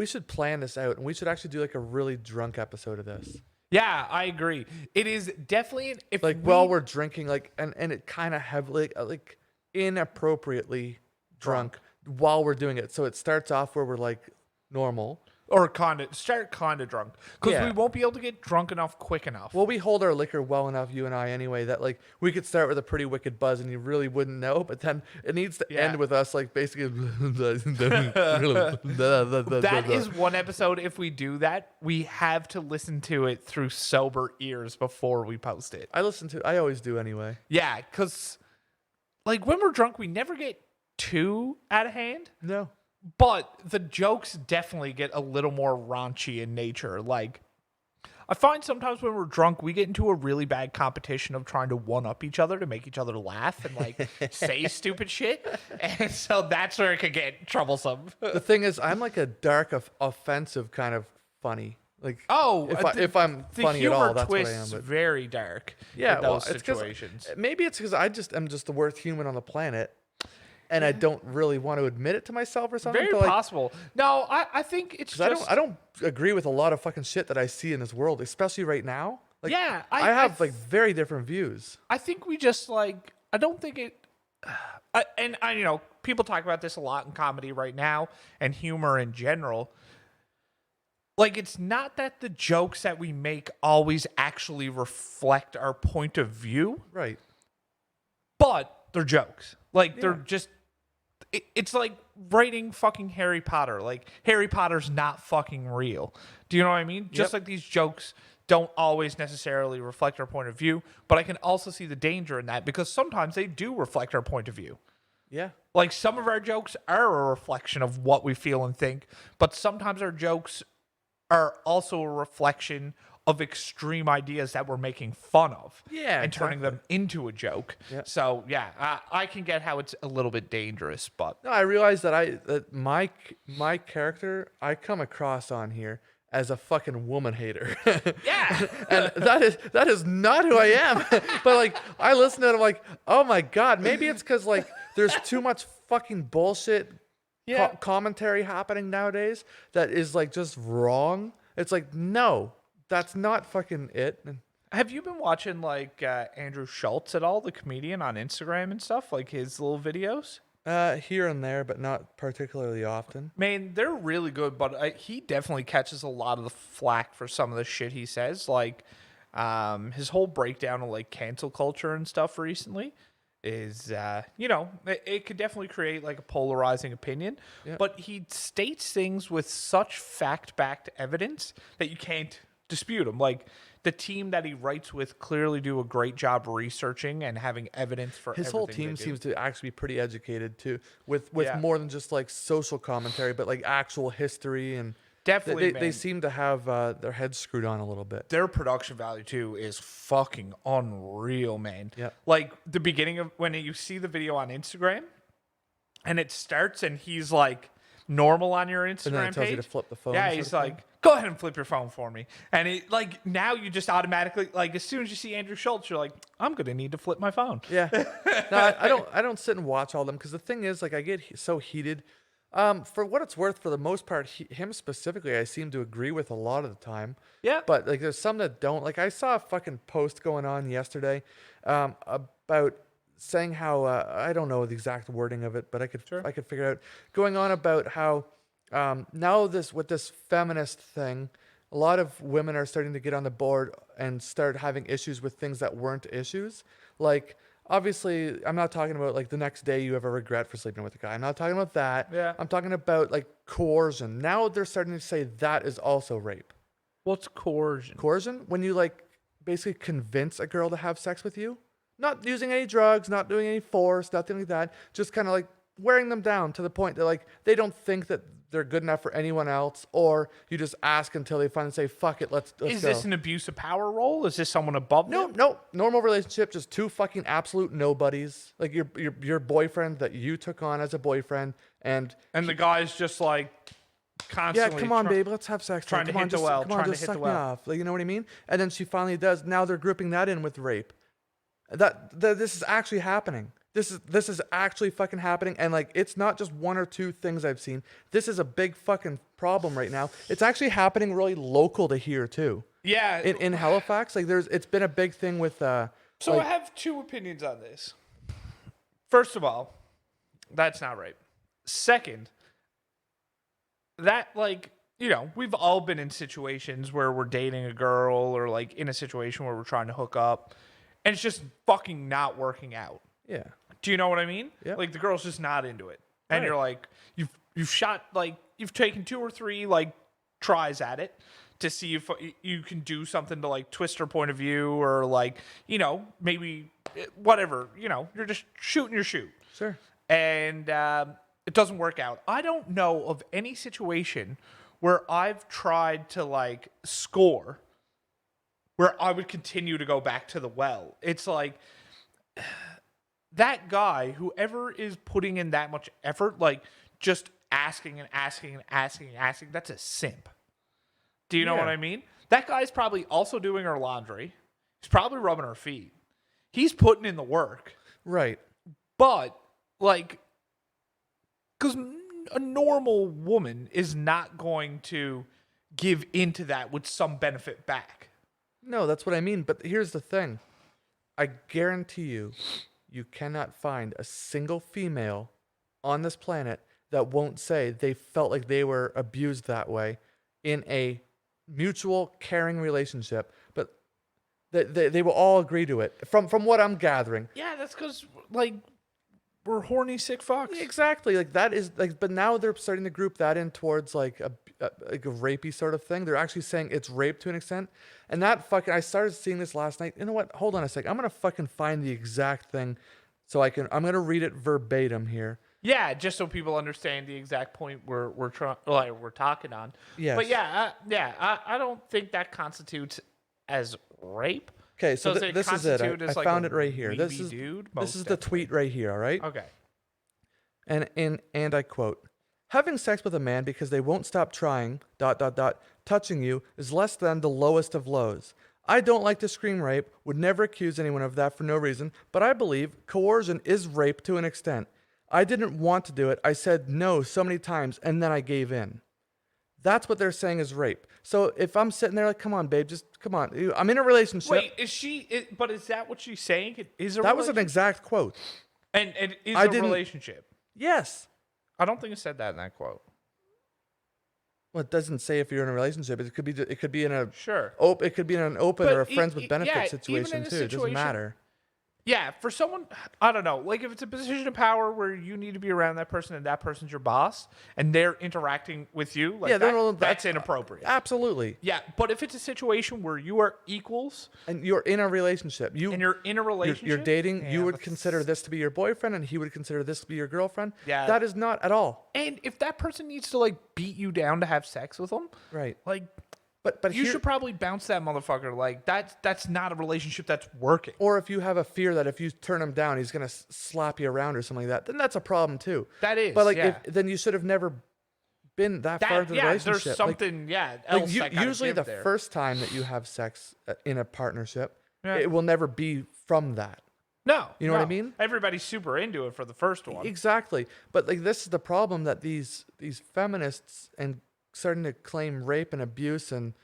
should plan this out, and we should actually do like a really drunk episode of this. Yeah, I agree. It is definitely if Like while we're drinking, like and it kind of heavily like inappropriately drunk while we're doing it. So it starts off where we're like normal. or start kind of drunk because Yeah. we won't be able to get drunk enough quick enough. Well, we hold our liquor well enough, you and I, anyway, that like we could start with a pretty wicked buzz, and you really wouldn't know. But then it needs to Yeah. end with us like basically. That is one episode. If we do that, we have to listen to it through sober ears before we post it. I always do anyway. Yeah, because like when we're drunk, we never get too out of hand. No. But the jokes definitely get a little more raunchy in nature. Like, I find sometimes when we're drunk, we get into a really bad competition of trying to one up each other to make each other laugh and like say stupid shit. And so that's where it could get troublesome. The thing is, I'm like a dark, offensive kind of funny. Like, Oh, if I'm the funny at humor all, that's what I twist's am. But very dark. yeah, in well, those it's 'cause- situations. maybe it's because I just am just the worst human on the planet, and I don't really want to admit it to myself or something. Very but, like, possible. No, I think it's 'cause just I don't agree with a lot of fucking shit that I see in this world, especially right now. Like, Yeah, I have like very different views. I think we just like I don't think it and I you know people talk about this a lot in comedy right now and humor in general. Like it's not that the jokes that we make always actually reflect our point of view, Right. but they're jokes. Like they're just it's like writing fucking Harry Potter. Like Harry Potter's not fucking real. Do you know what I mean? Just Yep. like these jokes don't always necessarily reflect our point of view, but I can also see the danger in that because sometimes they do reflect our point of view. Yeah. Like some of our jokes are a reflection of what we feel and think, but sometimes our jokes are also a reflection of extreme ideas that we're making fun of. Yeah, and turning them into a joke. Yeah. So yeah, I can get how it's a little bit dangerous, but No, I realize that my character I come across on here as a fucking woman hater. yeah, And that is not who I am. But like I listen to it, I'm like, oh my god, maybe it's because like there's too much fucking bullshit Yeah. commentary happening nowadays that is like just wrong. It's like no, that's not fucking it. And Have you been watching like Andrew Schultz at all, the comedian on Instagram and stuff, like his little videos? here and there, but not particularly often. Man, they're really good, but he definitely catches a lot of the flack for some of the shit he says. Like his whole breakdown of like cancel culture and stuff recently is, it could definitely create like a polarizing opinion. Yeah. But he states things with such fact-backed evidence that you can't dispute him. Like the team that he writes with clearly do a great job researching and having evidence for His whole everything team they do. seems to actually be pretty educated too, with Yeah. more than just like social commentary, but like actual history, and Definitely, they man. seem to have their heads screwed on a little bit. Their production value too is fucking unreal, man. Yeah. Like the beginning of when you see the video on Instagram and it starts and he's like normal on your Instagram And then it tells you to page. flip the phone. Yeah, sort he's of thing. like, go ahead and flip your phone for me. And it like now you just automatically like as soon as you see Andrew Schultz, you're like, I'm gonna need to flip my phone. Yeah. No, I don't sit and watch all of them because the thing is, like, I get so heated. For what it's worth, for the most part, him specifically, I seem to agree with a lot of the time. Yeah. But like, there's some that don't. Like, I saw a fucking post going on yesterday, about saying how I don't know the exact wording of it, but I could figure it out. Going on about how now with this feminist thing, a lot of women are starting to get on the board and start having issues with things that weren't issues. Like, obviously, I'm not talking about like the next day you have a regret for sleeping with a guy. I'm not talking about that. Yeah. I'm talking about like coercion. Now they're starting to say that is also rape. What's coercion? Coercion, when you like basically convince a girl to have sex with you, not using any drugs, not doing any force, nothing like that, just kind of like wearing them down to the point that like they don't think that they're good enough for anyone else, or you just ask until they finally say, fuck it, let's Is go. this an abuse of power role? Is this someone above them? No, normal relationship, just two fucking absolute nobodies. Like your boyfriend that you took on as a boyfriend, and And the guy's just like yeah, constantly come on, try- babe, let's have sex. trying to Come on, hit the just, well, come on, trying to just hit the suck me well. off. Like, you know what I mean? And then she finally does. Now they're grouping that in with rape. This is actually happening. This is actually fucking happening, and like it's not just one or two things I've seen. This is a big fucking problem right now. It's actually happening really local to here too. Yeah. In Halifax, like it's been a big thing with So like, I have two opinions on this. First of all, that's not right. Second, that like, you know, we've all been in situations where we're dating a girl or like in a situation where we're trying to hook up and it's just fucking not working out. yeah. Do you know what I mean? Yep. Like the girl's just not into it. And Right. you're like, you've shot like you've taken 2 or 3 like tries at it to see if you can do something to like twist her point of view or like, you know, maybe whatever, you know, you're just shooting your shoot. Sure. And it doesn't work out. I don't know of any situation where I've tried to like score where I would continue to go back to the well. It's like that guy, whoever is putting in that much effort, like just asking and asking and asking and asking, that's a simp. Do you know what Yeah. I mean? That guy's probably also doing her laundry. He's probably rubbing her feet. He's putting in the work. Right. But, like, because a normal woman is not going to give into that with some benefit back. No, that's what I mean. But here's the thing. I guarantee you cannot find a single female on this planet that won't say they felt like they were abused that way in a mutual caring relationship. But they will all agree to it from what I'm gathering. Yeah, that's because, like, we're horny, sick fucks. Exactly. Like that is like, but now they're starting to group that in towards like a rapey sort of thing. They're actually saying it's rape to an extent. And that fucking, I started seeing this last night. You know what? Hold on a sec. I'm going to fucking find the exact thing so I'm going to read it verbatim here. Yeah, just so people understand the exact point we're talking on. Yes. But yeah, I don't think that constitutes as rape. Okay. So Does it this is it. constitute I as, like, found a it right here. This weeby is, dude? this Most is the tweet right here. All right. Okay. And I quote, having sex with a man because they won't stop trying, ... touching you is less than the lowest of lows. I don't like to scream rape, would never accuse anyone of that for no reason, but I believe coercion is rape to an extent. I didn't want to do it. I said no so many times, and then I gave in. That's what they're saying is rape. So if I'm sitting there like, come on, babe, just come on. I'm in a relationship. Wait, but is that what she's saying? That was an exact quote. And it is I a didn't- relationship. Yes. I don't think it said that in that quote. Well, it doesn't say if you're in a relationship. It could be in a Sure. it could be in an open But or a friends with benefits yeah, situation even in a too. It doesn't situation- matter. Yeah, for someone, I don't know, like if it's a position of power where you need to be around that person and that person's your boss and they're interacting with you, like Yeah, that's inappropriate. Absolutely. Yeah, but if it's a situation where you are equals And you're in a relationship. and you're in a relationship, You're dating. yeah, You would that's- consider this to be your boyfriend, and he would consider this to be your girlfriend. Yeah. That is not at all And if that person needs to like beat you down to have sex with them, right. like But you here, should probably bounce that motherfucker. Like that's not a relationship that's working. or if you have a fear that if you turn him down, he's gonna slap you around or something like that, then that's a problem too. That is, But like, yeah. then you should have never been that far into the relationship. there's Like, something, else that gotta usually give the there. first time that you have sex in a partnership, Yeah. it will never be from that. No, You know what I no. mean? Everybody's super into it for the first one. Exactly. But like this is the problem that these feminists and starting to claim rape and abuse and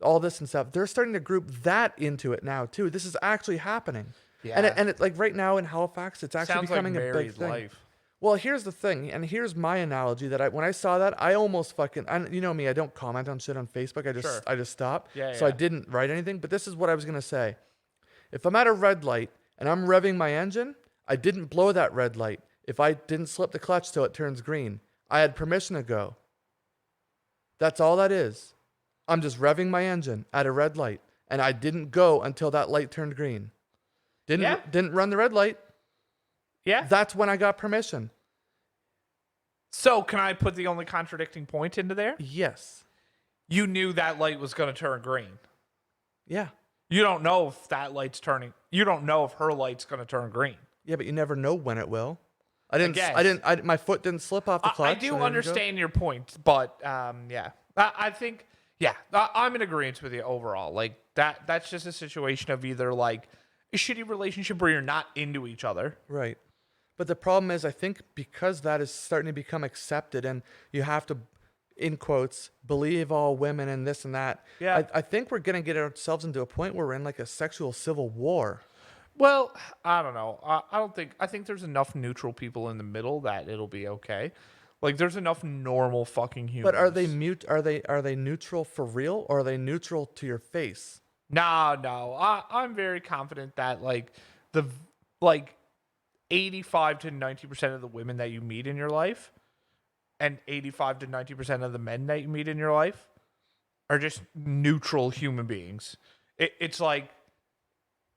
all this and stuff, they're starting to group that into it now too. This is actually happening. Yeah. And it like right now in Halifax, it's actually Sounds like becoming a big married thing. life. Well, here's the thing, and here's my analogy that when I saw that, I almost fucking, you know me, I don't comment on shit on Facebook. Sure. I just stop. Yeah, So I yeah. didn't write anything, but this is what I was gonna say. If I'm at a red light and I'm revving my engine, I didn't blow that red light. If I didn't slip the clutch till it turns green, I had permission to go. That's all that is. I'm just revving my engine at a red light, and I didn't go until that light turned green. Didn't run the red light. Yeah. That's when I got permission. So can I put the only contradicting point into there? Yes. You knew that light was going to turn green. Yeah. You don't know if that light's turning. You don't know if her light's going to turn green. Yeah, but you never know when it will. guess. My foot didn't slip off the clutch. I do and I didn't go. understand your point, but yeah, I think I'm in agreement with you overall. Like that's just a situation of either like a shitty relationship where you're not into each other, Right. But the problem is, I think because that is starting to become accepted, and you have to, in quotes, believe all women and this and that. Yeah. I think we're gonna get ourselves into a point where we're in like a sexual civil war. Well, I don't know. I think there's enough neutral people in the middle that it'll be okay. Like there's enough normal fucking humans. But are they mute? Are they neutral for real, or are they neutral to your face? No. I'm very confident that like 85 to 90% of the women that you meet in your life and 85 to 90% of the men that you meet in your life are just neutral human beings. It's like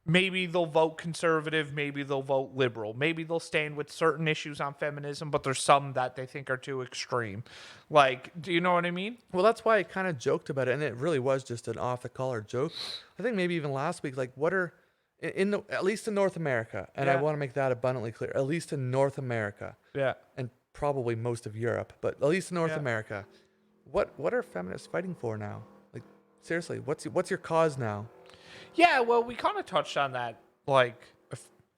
maybe they'll vote conservative, maybe they'll vote liberal, maybe they'll stand with certain issues on feminism, but there's some that they think are too extreme. Like, do you know what I mean? Well, that's why I kind of joked about it, and it really was just an off the collar joke. I think maybe even last week, like, what are at least in North America, and I Yeah. want to make that abundantly clear, at least in North America, Yeah. and probably most of Europe, but at least in North Yeah. America, what are feminists fighting for now? Like, seriously, what's your cause now? Yeah, well, we kind of touched on that. Like,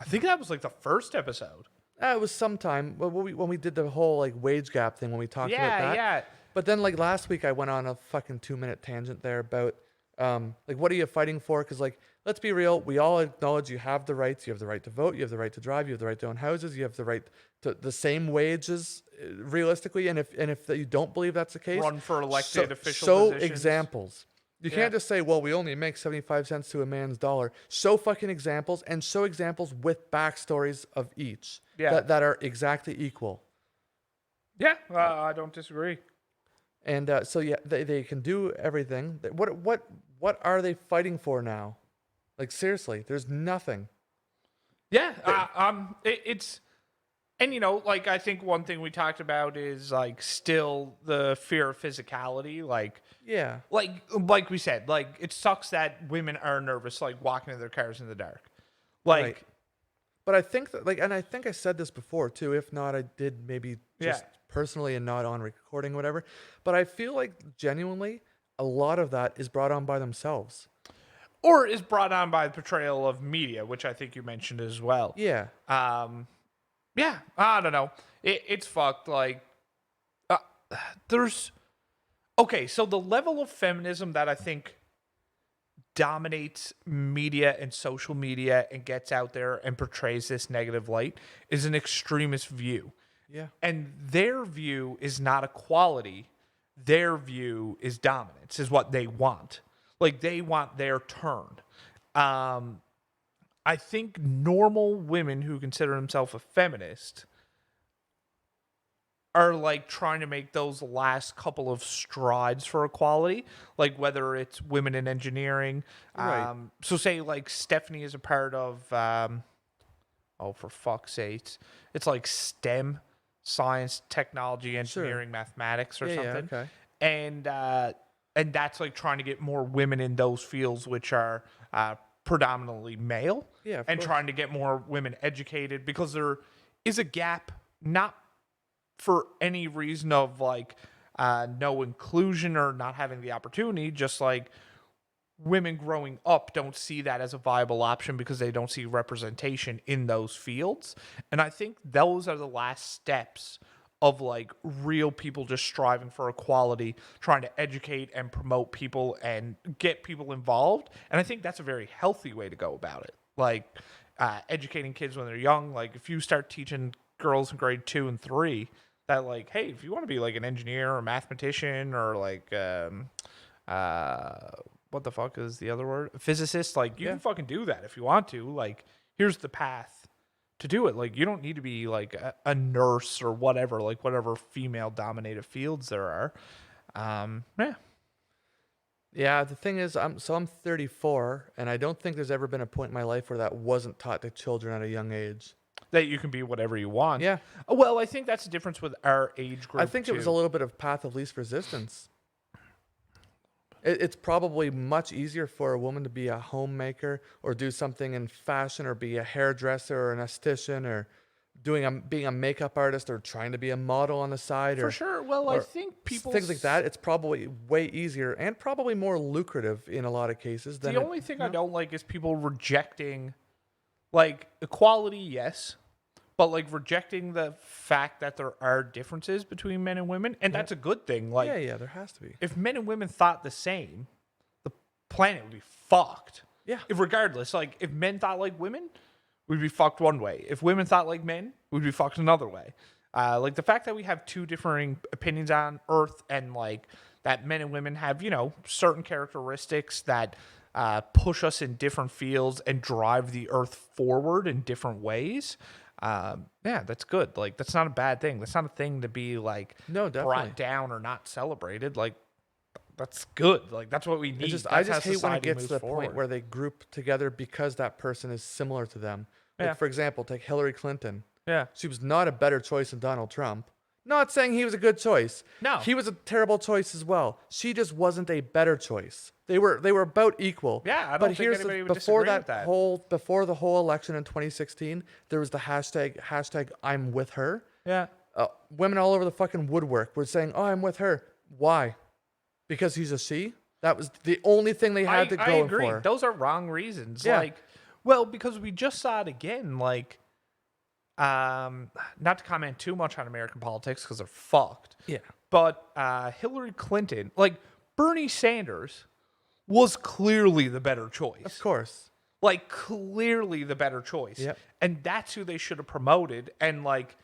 I think that was like the first episode. It was sometime when we did the whole like wage gap thing when we talked about that. Yeah. But then like last week I went on a fucking 2-minute tangent there about like what are you fighting for? Because like let's be real, we all acknowledge you have the rights. You have the right to vote. You have the right to drive. You have the right to own houses. You have the right to the same wages realistically. And if you don't believe that's the case, Run for elected official show positions. examples. You Yeah. can't just say, well, we only make 75 cents to a man's dollar. Show fucking examples, and show examples with backstories of each Yeah. that are exactly equal. Yeah, I don't disagree. And so yeah, they can do everything. What are they fighting for now? Like seriously, there's nothing. Yeah, it's, and you know, like I think one thing we talked about is like still the fear of physicality, Yeah. like we said, like it sucks that women are nervous, like walking in their cars in the dark, like. Right. But I think that like, and I think I said this before too. If not, I did maybe just personally and not on recording or whatever. But I feel like genuinely a lot of that is brought on by themselves. Or is brought on by the portrayal of media, which I think you mentioned as well. Yeah. Yeah, I don't know. It's fucked. Like, there's okay. So the level of feminism that I think dominates media and social media and gets out there and portrays this negative light is an extremist view. Yeah. And their view is not equality. Their view is dominance, is what they want. Like they want their turn. I think normal women who consider themselves a feminist are like trying to make those last couple of strides for equality, like whether it's women in engineering. Right. So say like Stephanie is a part of, oh, for fuck's sake, it's like STEM, science, technology, engineering, mathematics or Yeah, something. okay. And that's like trying to get more women in those fields, which are predominantly male. Yeah, of and course. trying to get more women educated because there is a gap, not for any reason of like no inclusion or not having the opportunity, just like women growing up don't see that as a viable option because they don't see representation in those fields. And I think those are the last steps of like real people just striving for equality, trying to educate and promote people and get people involved. And I think that's a very healthy way to go about it. Like educating kids when they're young. Like if you start teaching girls in grade 2 and 3 that like, hey, if you want to be like an engineer or a mathematician or like what the fuck is the other word? A physicist, like you can fucking do that if you want to. Like here's the path to do it. Like you don't need to be like a nurse or whatever, like whatever female dominated fields there are. Yeah. Yeah, the thing is, I'm 34, and I don't think there's ever been a point in my life where that wasn't taught to children at a young age. That you can be whatever you want. Yeah. Well, I think that's the difference with our age group. I think it was a little bit of path of least resistance. It's probably much easier for a woman to be a homemaker or do something in fashion or be a hairdresser or an esthetician or being a makeup artist or trying to be a model on the side for or sure. Well, I or think people things like that. It's probably way easier and probably more lucrative in a lot of cases. Than The only thing I don't like is people rejecting, like, equality, yes, but like rejecting the fact that there are differences between men and women, and that's a good thing. Like, Yeah, there has to be. if men and women thought the same, the planet would be fucked. Yeah. If regardless, like if men thought like women, we'd be fucked one way. If women thought like men, we'd be fucked another way. Like the fact that we have two differing opinions on Earth, and like that men and women have, you know, certain characteristics that push us in different fields and drive the Earth forward in different ways. Yeah, that's good. Like that's not a bad thing. That's not a thing to be like No, definitely. brought down or not celebrated. Like that's good. Like that's what we need. I That's just how hate when society it gets moves to the forward. point where they group together because that person is similar to them. Like, Yeah. for example, take Hillary Clinton. Yeah. She was not a better choice than Donald Trump. Not saying he was a good choice. No. He was a terrible choice as well. She just wasn't a better choice. They were about equal. Yeah, I don't but think here's anybody would before disagree with that. before the whole election in 2016, there was the hashtag I'm with her. Yeah. Women all over the fucking woodwork were saying, "Oh, I'm with her." Why? Because he's a she? That was the only thing they had to I go agree. for. Those are wrong reasons. Yeah. Like, well, because we just saw it again. Like, not to comment too much on American politics because they're fucked. Yeah. But Hillary Clinton, like Bernie Sanders, was clearly the better choice. Of course. Like clearly the better choice. Yep. And that's who they should have promoted. And like,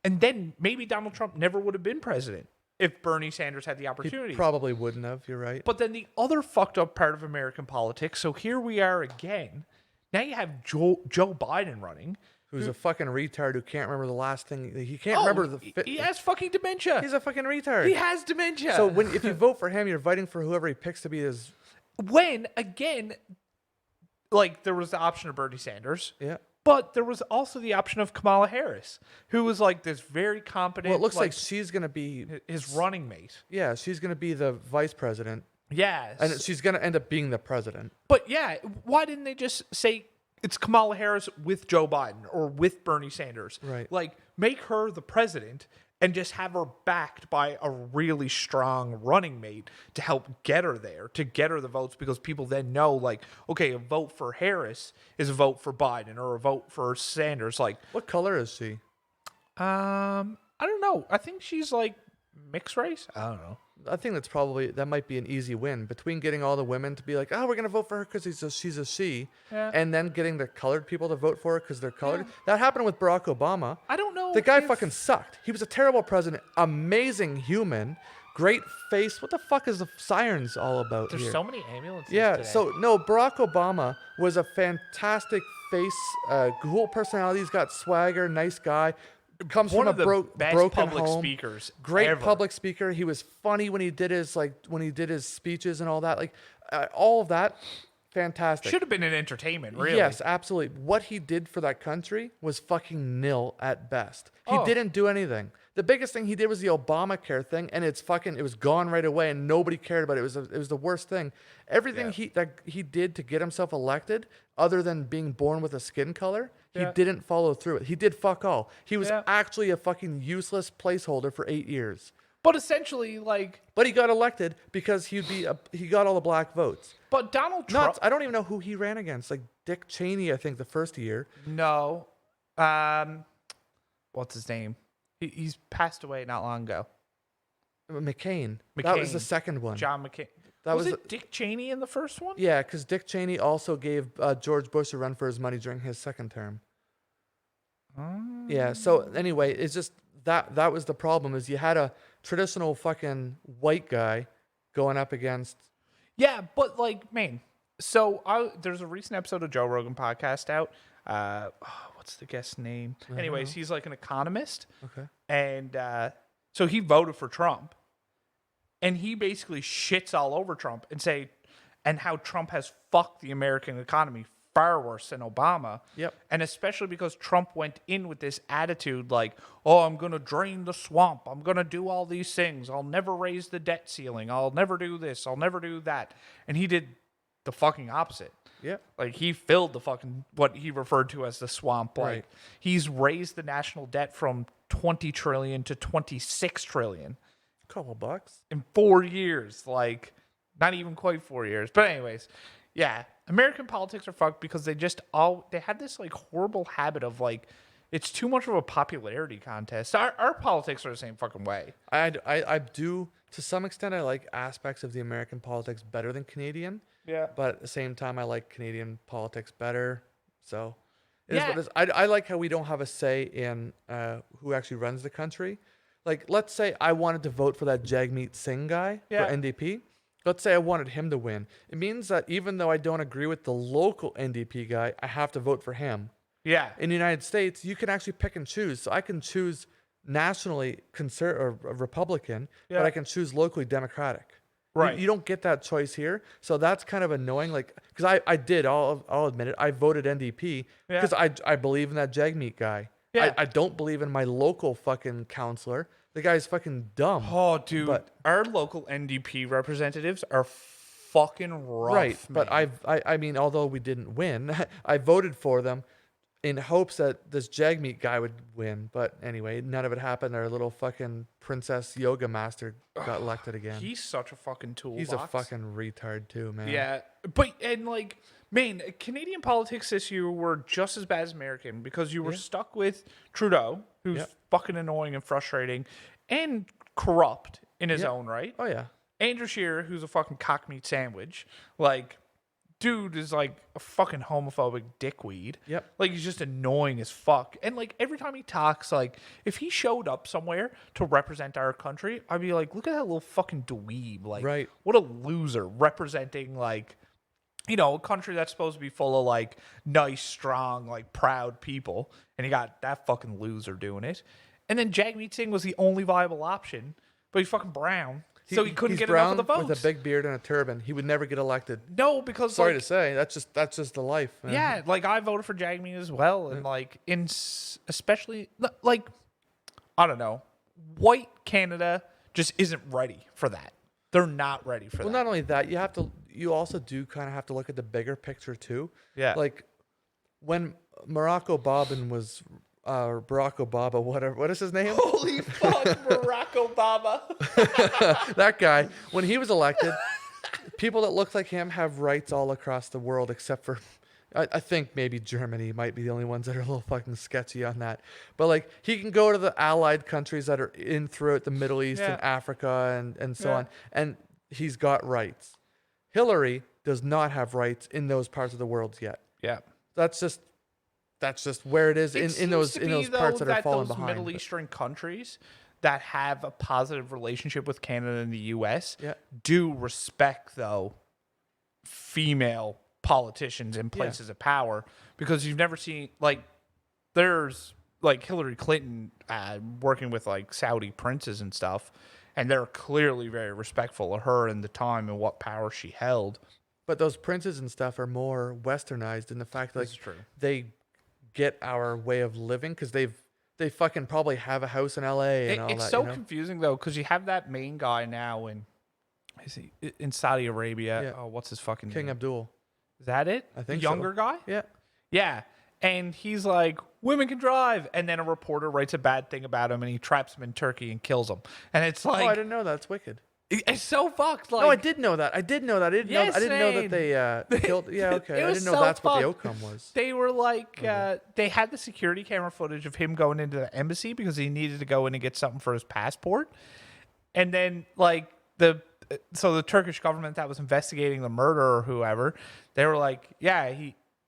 and then maybe Donald Trump never would have been president if Bernie Sanders had the He opportunity. probably wouldn't have. You're right. But then the other fucked up part of American politics. So here we are again. Now you have Joe Biden running. Who's a fucking retard who can't remember the last thing. He can't remember the. He has fucking dementia. He's a fucking retard. He has dementia. So if you vote for him, you're voting for whoever he picks to be his. when again, like there was the option of Bernie Sanders. Yeah. But there was also the option of Kamala Harris, who was like this very competent. Well, it looks like she's gonna be. his running mate. Yeah, she's gonna be the vice president, Yes. and she's gonna end up being the president. But yeah, why didn't they just say it's Kamala Harris with Joe Biden or with Bernie Sanders? Right. Like make her the president and just have her backed by a really strong running mate to help get her there, to get her the votes, because people then know like, okay, a vote for Harris is a vote for Biden or a vote for Sanders. Like, What color is she? I don't know. I think she's like mixed race. I don't know. I think that might be an easy win between getting all the women to be like, oh, we're gonna vote for her because she's a she, Yeah. and then getting the colored people to vote for her because they're colored. That happened with Barack Obama. I don't know. The guy if- fucking sucked. He was a terrible president. Amazing human, great face. What the fuck is the sirens all about There's here? so many ambulances. Yeah, today. so no, Barack Obama was a fantastic face, cool personality. He's got swagger, nice guy. Comes one from of the a best broken public home. speakers. Great ever. public speaker. He was funny when he did his speeches and all that. Like all of that, fantastic. Should have been an entertainment, really. Yes, absolutely. What he did for that country was fucking nil at best. He Oh. didn't do anything. The biggest thing he did was the Obamacare thing, and it was gone right away, and nobody cared about it. It was the worst thing. Everything he did to get himself elected, other than being born with a skin color, he Yeah. didn't follow through it. He did fuck all. He was Yeah. actually a fucking useless placeholder for 8 years. But essentially, like, But he got elected because he got all the black votes. but Donald Trump. I don't even know who he ran against. Like Dick Cheney, I think the first year. No. What's his name? He's passed away not long ago. McCain. That was the McCain. second one. John McCain. That was was it Dick Cheney in the first one? Yeah, because Dick Cheney also gave George Bush a run for his money during his second term. Yeah. So anyway, it's just that was the problem. Is you had a traditional fucking white guy going up against. Yeah, but like, man. So there's a recent episode of Joe Rogan podcast out. What's the guest's name? Anyways, he's like an economist. Okay. And so he voted for Trump. And he basically shits all over Trump and how Trump has fucked the American economy far worse than Obama. Yep. And especially because Trump went in with this attitude like, oh, I'm going to drain the swamp. I'm going to do all these things. I'll never raise the debt ceiling. I'll never do this. I'll never do that. And he did the fucking opposite. Yep. Like he filled the fucking what he referred to as the swamp. Like Right. he's raised the national debt from 20 trillion to 26 trillion Couple bucks. in 4 years. Like not even quite 4 years. But anyways, yeah, American politics are fucked because they have this like horrible habit of like it's too much of a popularity contest. Our politics are the same fucking way. I do, to some extent, I like aspects of the American politics better than Canadian. Yeah. But at the same time, I like Canadian politics better. So it is Yeah. what it is. I like how we don't have a say in who actually runs the country. Like, let's say I wanted to vote for that Jagmeet Singh guy Yeah. for NDP. Let's say I wanted him to win. It means that even though I don't agree with the local NDP guy, I have to vote for him. Yeah. In the United States, you can actually pick and choose. So I can choose nationally or Republican, Yeah. but I can choose locally Democratic. Right. You don't get that choice here. So that's kind of annoying. Like, because I'll admit it, I voted NDP Yeah. because I believe in that Jagmeet guy. Yeah. I don't believe in my local fucking counselor. The guy's fucking dumb. Oh, dude, But- our local NDP representatives are fucking rough. Right, but man. I mean, although we didn't win, I voted for them in hopes that this Jagmeet guy would win. But anyway, none of it happened. Our little fucking princess yoga master got elected again. He's such a fucking toolbox. He's a fucking retard too, man. Yeah, but and like, man, Canadian politics this year were just as bad as American because you were stuck with Trudeau, who's Yep. fucking annoying and frustrating, and corrupt in his Yep. own right. Oh yeah. Andrew Scheer, who's a fucking cock meat sandwich, like, dude is like a fucking homophobic dickweed. Yep. Like, he's just annoying as fuck. And like every time he talks, like, if he showed up somewhere to represent our country, I'd be like, look at that little fucking dweeb. Like, Right. what a loser representing, like, you know, a country that's supposed to be full of like nice, strong, like proud people. And he got that fucking loser doing it. And then Jagmeet Singh was the only viable option, but he's fucking brown. So he couldn't he's get brown enough of the votes. with a big beard and a turban. He would never get elected. No, because Sorry like, to say, that's just the life. Man. yeah, like I voted for Jagmeet as well, and like especially like I don't know, white Canada just isn't ready for that. They're not ready for Well, that. not only that, you also do kind of have to look at the bigger picture too. Yeah. Like when Barack Obama, whatever, what is his name? Holy fuck, Barack Obama! That guy, when he was elected, people that look like him have rights all across the world, except for, I think maybe Germany might be the only ones that are a little fucking sketchy on that. But like, he can go to the allied countries that are in throughout the Middle East Yeah. and Africa and so Yeah. on, and he's got rights. Hillary does not have rights in those parts of the world yet. Yeah. That's just where it is It in those seems to be, parts though, that are falling those behind. Middle but- Eastern countries that have a positive relationship with Canada and the U.S. Yeah. do respect, though, female politicians in places of power, because you've never seen, like, there's like Hillary Clinton working with like Saudi princes and stuff, and they're clearly very respectful of her and the time and what power she held. But those princes and stuff are more westernized in the fact that That's like, true. they get our way of living because they fucking probably have a house in LA and all It's that. so you know? confusing though, because you have that main guy now in Saudi Arabia. Yeah. Oh, what's his fucking King name? Abdul. Is that it? I think the younger so. guy. Yeah. Yeah. And he's like, women can drive. And then a reporter writes a bad thing about him and he traps him in Turkey and kills him. And it's Oh, I like, didn't know that. It's wicked. it's so fucked. Like, No, I did know that. I did know that. I didn't know. Yes, I didn't know same. that they killed. Yeah, okay. It I was didn't know so that's what the fucked. outcome was. They were like, they had the security camera footage of him going into the embassy because he needed to go in and get something for his passport. And then, like, the Turkish government that was investigating the murder or whoever, they were like, yeah,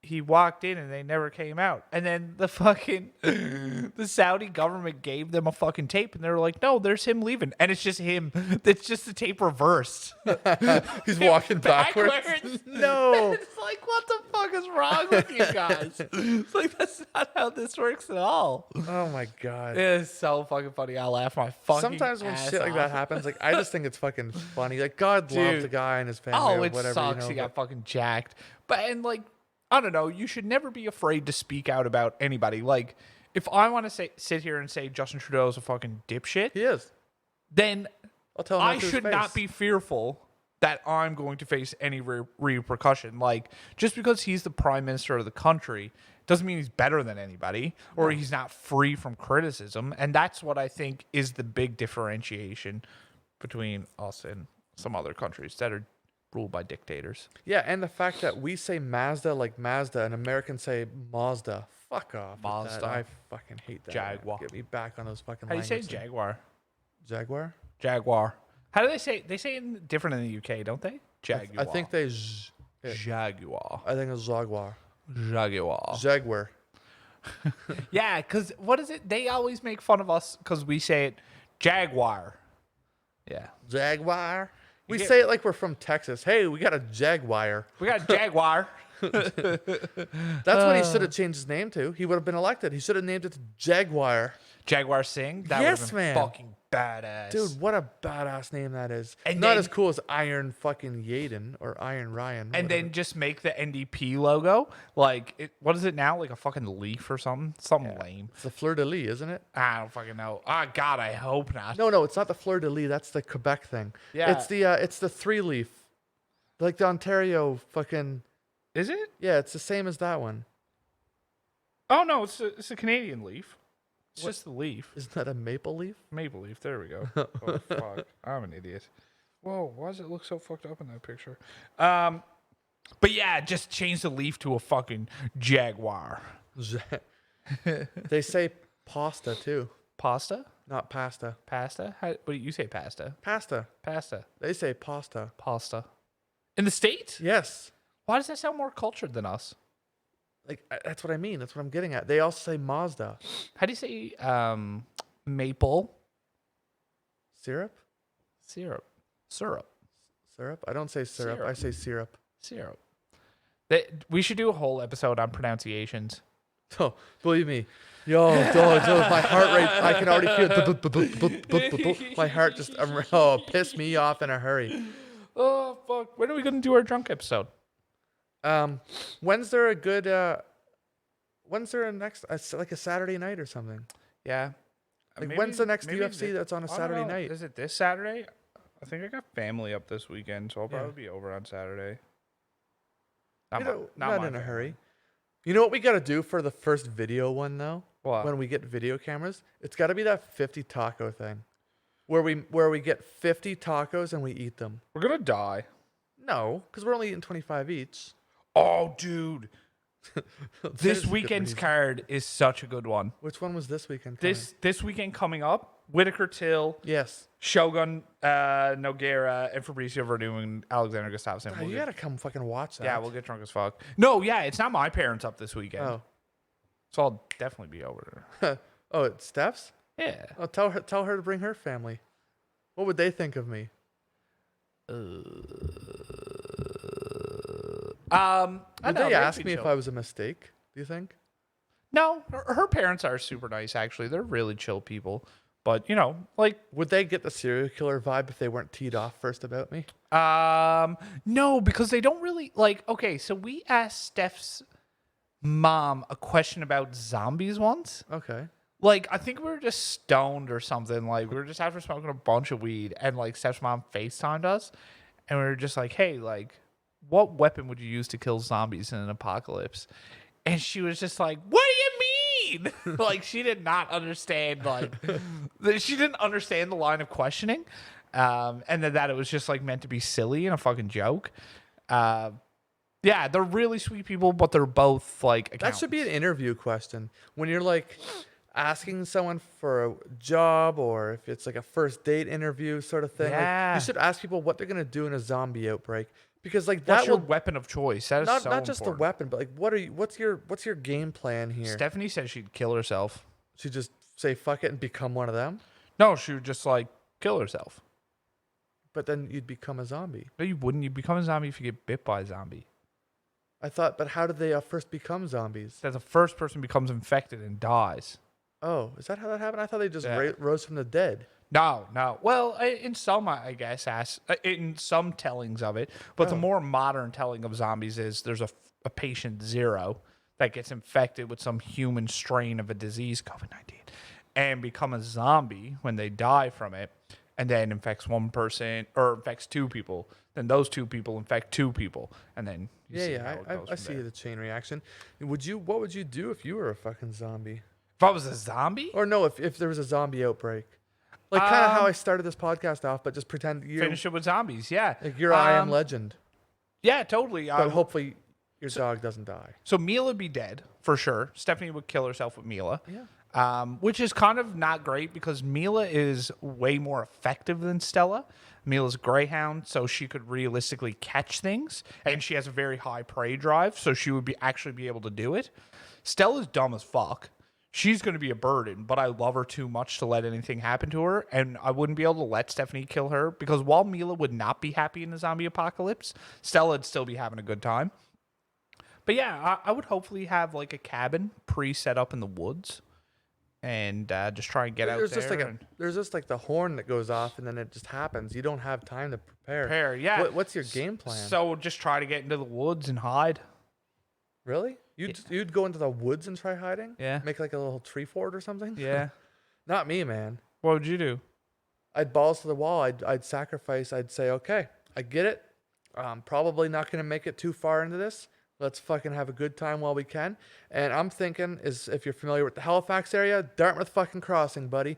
he walked in and they never came out. And then the fucking the Saudi government gave them a fucking tape and they were like, no, there's him leaving. And it's just him. It's just the tape reversed. He's walking backwards. No. It's like, what the fuck is wrong with you guys? It's like, that's not how this works at all. Oh my god. It's so fucking funny. I laugh my fucking Sometimes when ass shit like that off. happens, like I just think it's fucking funny. Like God loves Dude. the guy and his family Oh, or it whatever. sucks. You know, He got but- fucking jacked. But, and like, I don't know. You should never be afraid to speak out about anybody. Like, if I want to sit here and say Justin Trudeau is a fucking dipshit, he is. then I'll tell him I that to his should not face. be fearful that I'm going to face any repercussion. Like, just because he's the prime minister of the country doesn't mean he's better than anybody or he's not free from criticism. And that's what I think is the big differentiation between us and some other countries that are ruled by dictators. Yeah, and the fact that we say Mazda like Mazda and Americans say Mazda. Fuck off. with that. Mazda. I fucking hate that. Jaguar. Get me back on those fucking How do you say language things. Jaguar? Jaguar? Jaguar. How do they say? They say it different in the UK, don't they? Jaguar. I think they. Z- Jaguar. I think it's Jaguar. Jaguar. Jaguar. Yeah, because what is it? They always make fun of us because we say it Jaguar. Yeah. Jaguar. We get- say it like we're from Texas. Hey, we got a Jaguar. We got a Jaguar. That's what he should have changed his name to. He would have been elected. He should have named it Jaguar. Jaguar Singh. That Yes, would've been man. fucking badass. Dude, what a badass name that is. And Not then- as cool as Iron fucking Yaden or Iron Ryan. And whatever. then just make the NDP logo like it, what is it now? Like a fucking leaf or something? Something lame. It's the fleur de lis, isn't it? I don't fucking know. Ah, God, I hope not. No, it's not the fleur de lis. That's the Quebec thing. Yeah. It's the three leaf, like the Ontario fucking. Is it? Yeah, it's the same as that one. Oh no, it's a Canadian leaf. It's just the leaf. Isn't that a maple leaf? Maple leaf. There we go. Oh fuck, I'm an idiot. Whoa, why does it look so fucked up in that picture? But yeah, just change the leaf to a fucking jaguar. They say pasta too, Pasta? not pasta. Pasta? How, what do you say? Pasta? Pasta. Pasta. They say pasta. Pasta. In the States? Yes. Why does that sound more cultured than us? Like that's what I mean. That's what I'm getting at. They also say Mazda. How do you say maple Syrup? syrup? Syrup. Syrup? I don't say syrup. Syrup. I say syrup. Syrup. We should do a whole episode on pronunciations. Oh, believe me. Yo, my heart rate, I can already feel it. My heart just pissed me off in a hurry. Oh, fuck. When are we going to do our drunk episode? When's there a good when's there a next like a Saturday night or something? Yeah. Like when's the next maybe UFC that's on a I don't Saturday know. night? Is it this Saturday? I think I got family up this weekend, so I'll Yeah. probably be over on Saturday. Not my in a family. hurry. You know what we got to do for the first video one though? What? When we get video cameras, it's got to be that 50 taco thing, where we get 50 tacos and we eat them. We're going to die. No, because we're only eating 25 each. Oh, dude. There's This a good weekend's reason. card is such a good one. Which one was this weekend? coming? This weekend coming up, Whitaker Till, Yes. Shogun Nogueira, and Fabricio Verdum and Alexander Gustafsson. Oh, you gotta come fucking watch that. Yeah, we'll get drunk as fuck. No, yeah, it's not my parents up this weekend. Oh. So I'll definitely be over there. Oh, it's Steph's? Yeah. Oh, tell her to bring her family. What would they think of me? Would they ask me if I was a mistake? Do you think? No, her parents are super nice, actually. They're really chill people. But, you know, like, Would they get the serial killer vibe if they weren't teed off first about me? no, because they don't really, like, okay, so we asked Steph's mom a question about zombies once. Okay. Like, I think we were just stoned or something. Like, we were just after smoking a bunch of weed, and, like, Steph's mom FaceTimed us, and we were just like, hey, like, what weapon would you use to kill zombies in an apocalypse? And she was just like, what do you mean? Like, she did not understand, like, she didn't understand the line of questioning. And then that it was just, like, meant to be silly and a fucking joke. Yeah, they're really sweet people, but they're both, like, That should be an accountants. interview question. When you're like asking someone for a job or if it's like a first date interview sort of thing. Like, Yeah. you should ask people what they're gonna do in a zombie outbreak. Because like What's that your will weapon of choice? That is not so not just the important. weapon, but like what's your game plan here? Stephanie said she'd kill herself. She just say fuck it and become one of them? No, she would just like kill herself. But then you'd become a zombie. No, you wouldn't. You'd become a zombie if you get bit by a zombie. I thought, but how did they first become zombies? That the first person becomes infected and dies. Oh, is that how that happened? I thought they just Yeah. rose from the dead. No. Well, in some, I guess, in some tellings of it, but the Oh. more modern telling of zombies is there's a patient 0 that gets infected with some human strain of a disease, COVID-19, and become a zombie when they die from it, and then infects one person or infects 2 people. Then those 2 people infect 2 people, and then you see how it goes I from see there. the chain reaction. What would you do if you were a fucking zombie? If I was a zombie, Or no, if there was a zombie outbreak. Like kind of how I started this podcast off, but just pretend you Finish it with zombies. Yeah. like you're I Am Legend, Yeah, totally. but hopefully your dog doesn't die. So Mila would be dead for sure. Stephanie would kill herself with Mila. Yeah. Which is kind of not great because Mila is way more effective than Stella. Mila's a greyhound, so she could realistically catch things, and she has a very high prey drive, so she would actually be able to do it. Stella's dumb as fuck. She's going to be a burden, but I love her too much to let anything happen to her, and I wouldn't be able to let Stephanie kill her because while Mila would not be happy in the zombie apocalypse, Stella would still be having a good time. But yeah, I would hopefully have like a cabin pre-set up in the woods, and just try and get out There's there. just like there's just like the horn that goes off, and then it just happens. You don't have time to prepare. Yeah. What's your game plan? So just try to get into the woods and hide. Really? You'd go into the woods and try hiding? Yeah. Make like a little tree fort or something? Yeah. Not me, man. What would you do? I'd balls to the wall. I'd sacrifice. I'd say, okay, I get it. I'm probably not going to make it too far into this. Let's fucking have a good time while we can. And I'm thinking is if you're familiar with the Halifax area, Dartmouth fucking Crossing, buddy.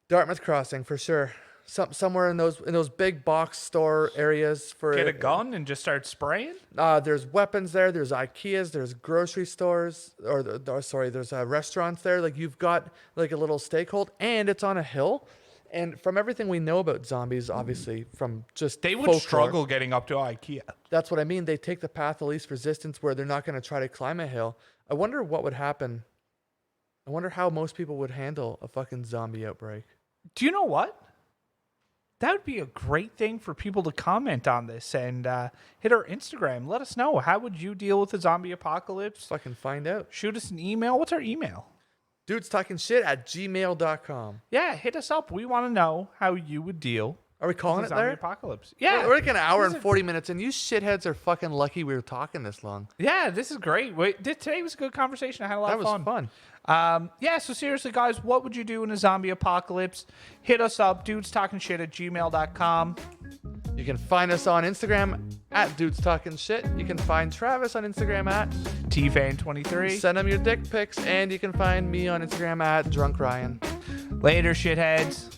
Dartmouth Crossing for sure. Somewhere in those big box store areas for Get a gun and just start spraying? there's weapons there. There's IKEAs. There's grocery stores, there's restaurants there. Like you've got like a little stakehold, and it's on a hill. And from everything we know about zombies, obviously from just They would folklore, struggle getting up to IKEA. That's what I mean. They take the path of least resistance, where they're not going to try to climb a hill. I wonder what would happen. I wonder how most people would handle a fucking zombie outbreak. Do you know what? That would be a great thing for people to comment on this and hit our Instagram. Let us know. How would you deal with the zombie apocalypse? Fucking find out. Shoot us an email. What's our email? dudestalkingshit@gmail.com. Yeah, hit us up. We want to know how you would deal Are we with calling the it zombie there? apocalypse. Yeah. We're like an hour and 40 minutes, and you shitheads are fucking lucky we were talking this long. Yeah, this is great. Today was a good conversation. I had a lot That of was fun. fun. Yeah, so seriously, guys, what would you do in a zombie apocalypse? Hit us up, dudestalkingshit@gmail.com. You can find us on Instagram @dudestalkingshit. You can find Travis on Instagram TFan23. Send him your dick pics, and you can find me on Instagram @drunkryan. Later, shitheads.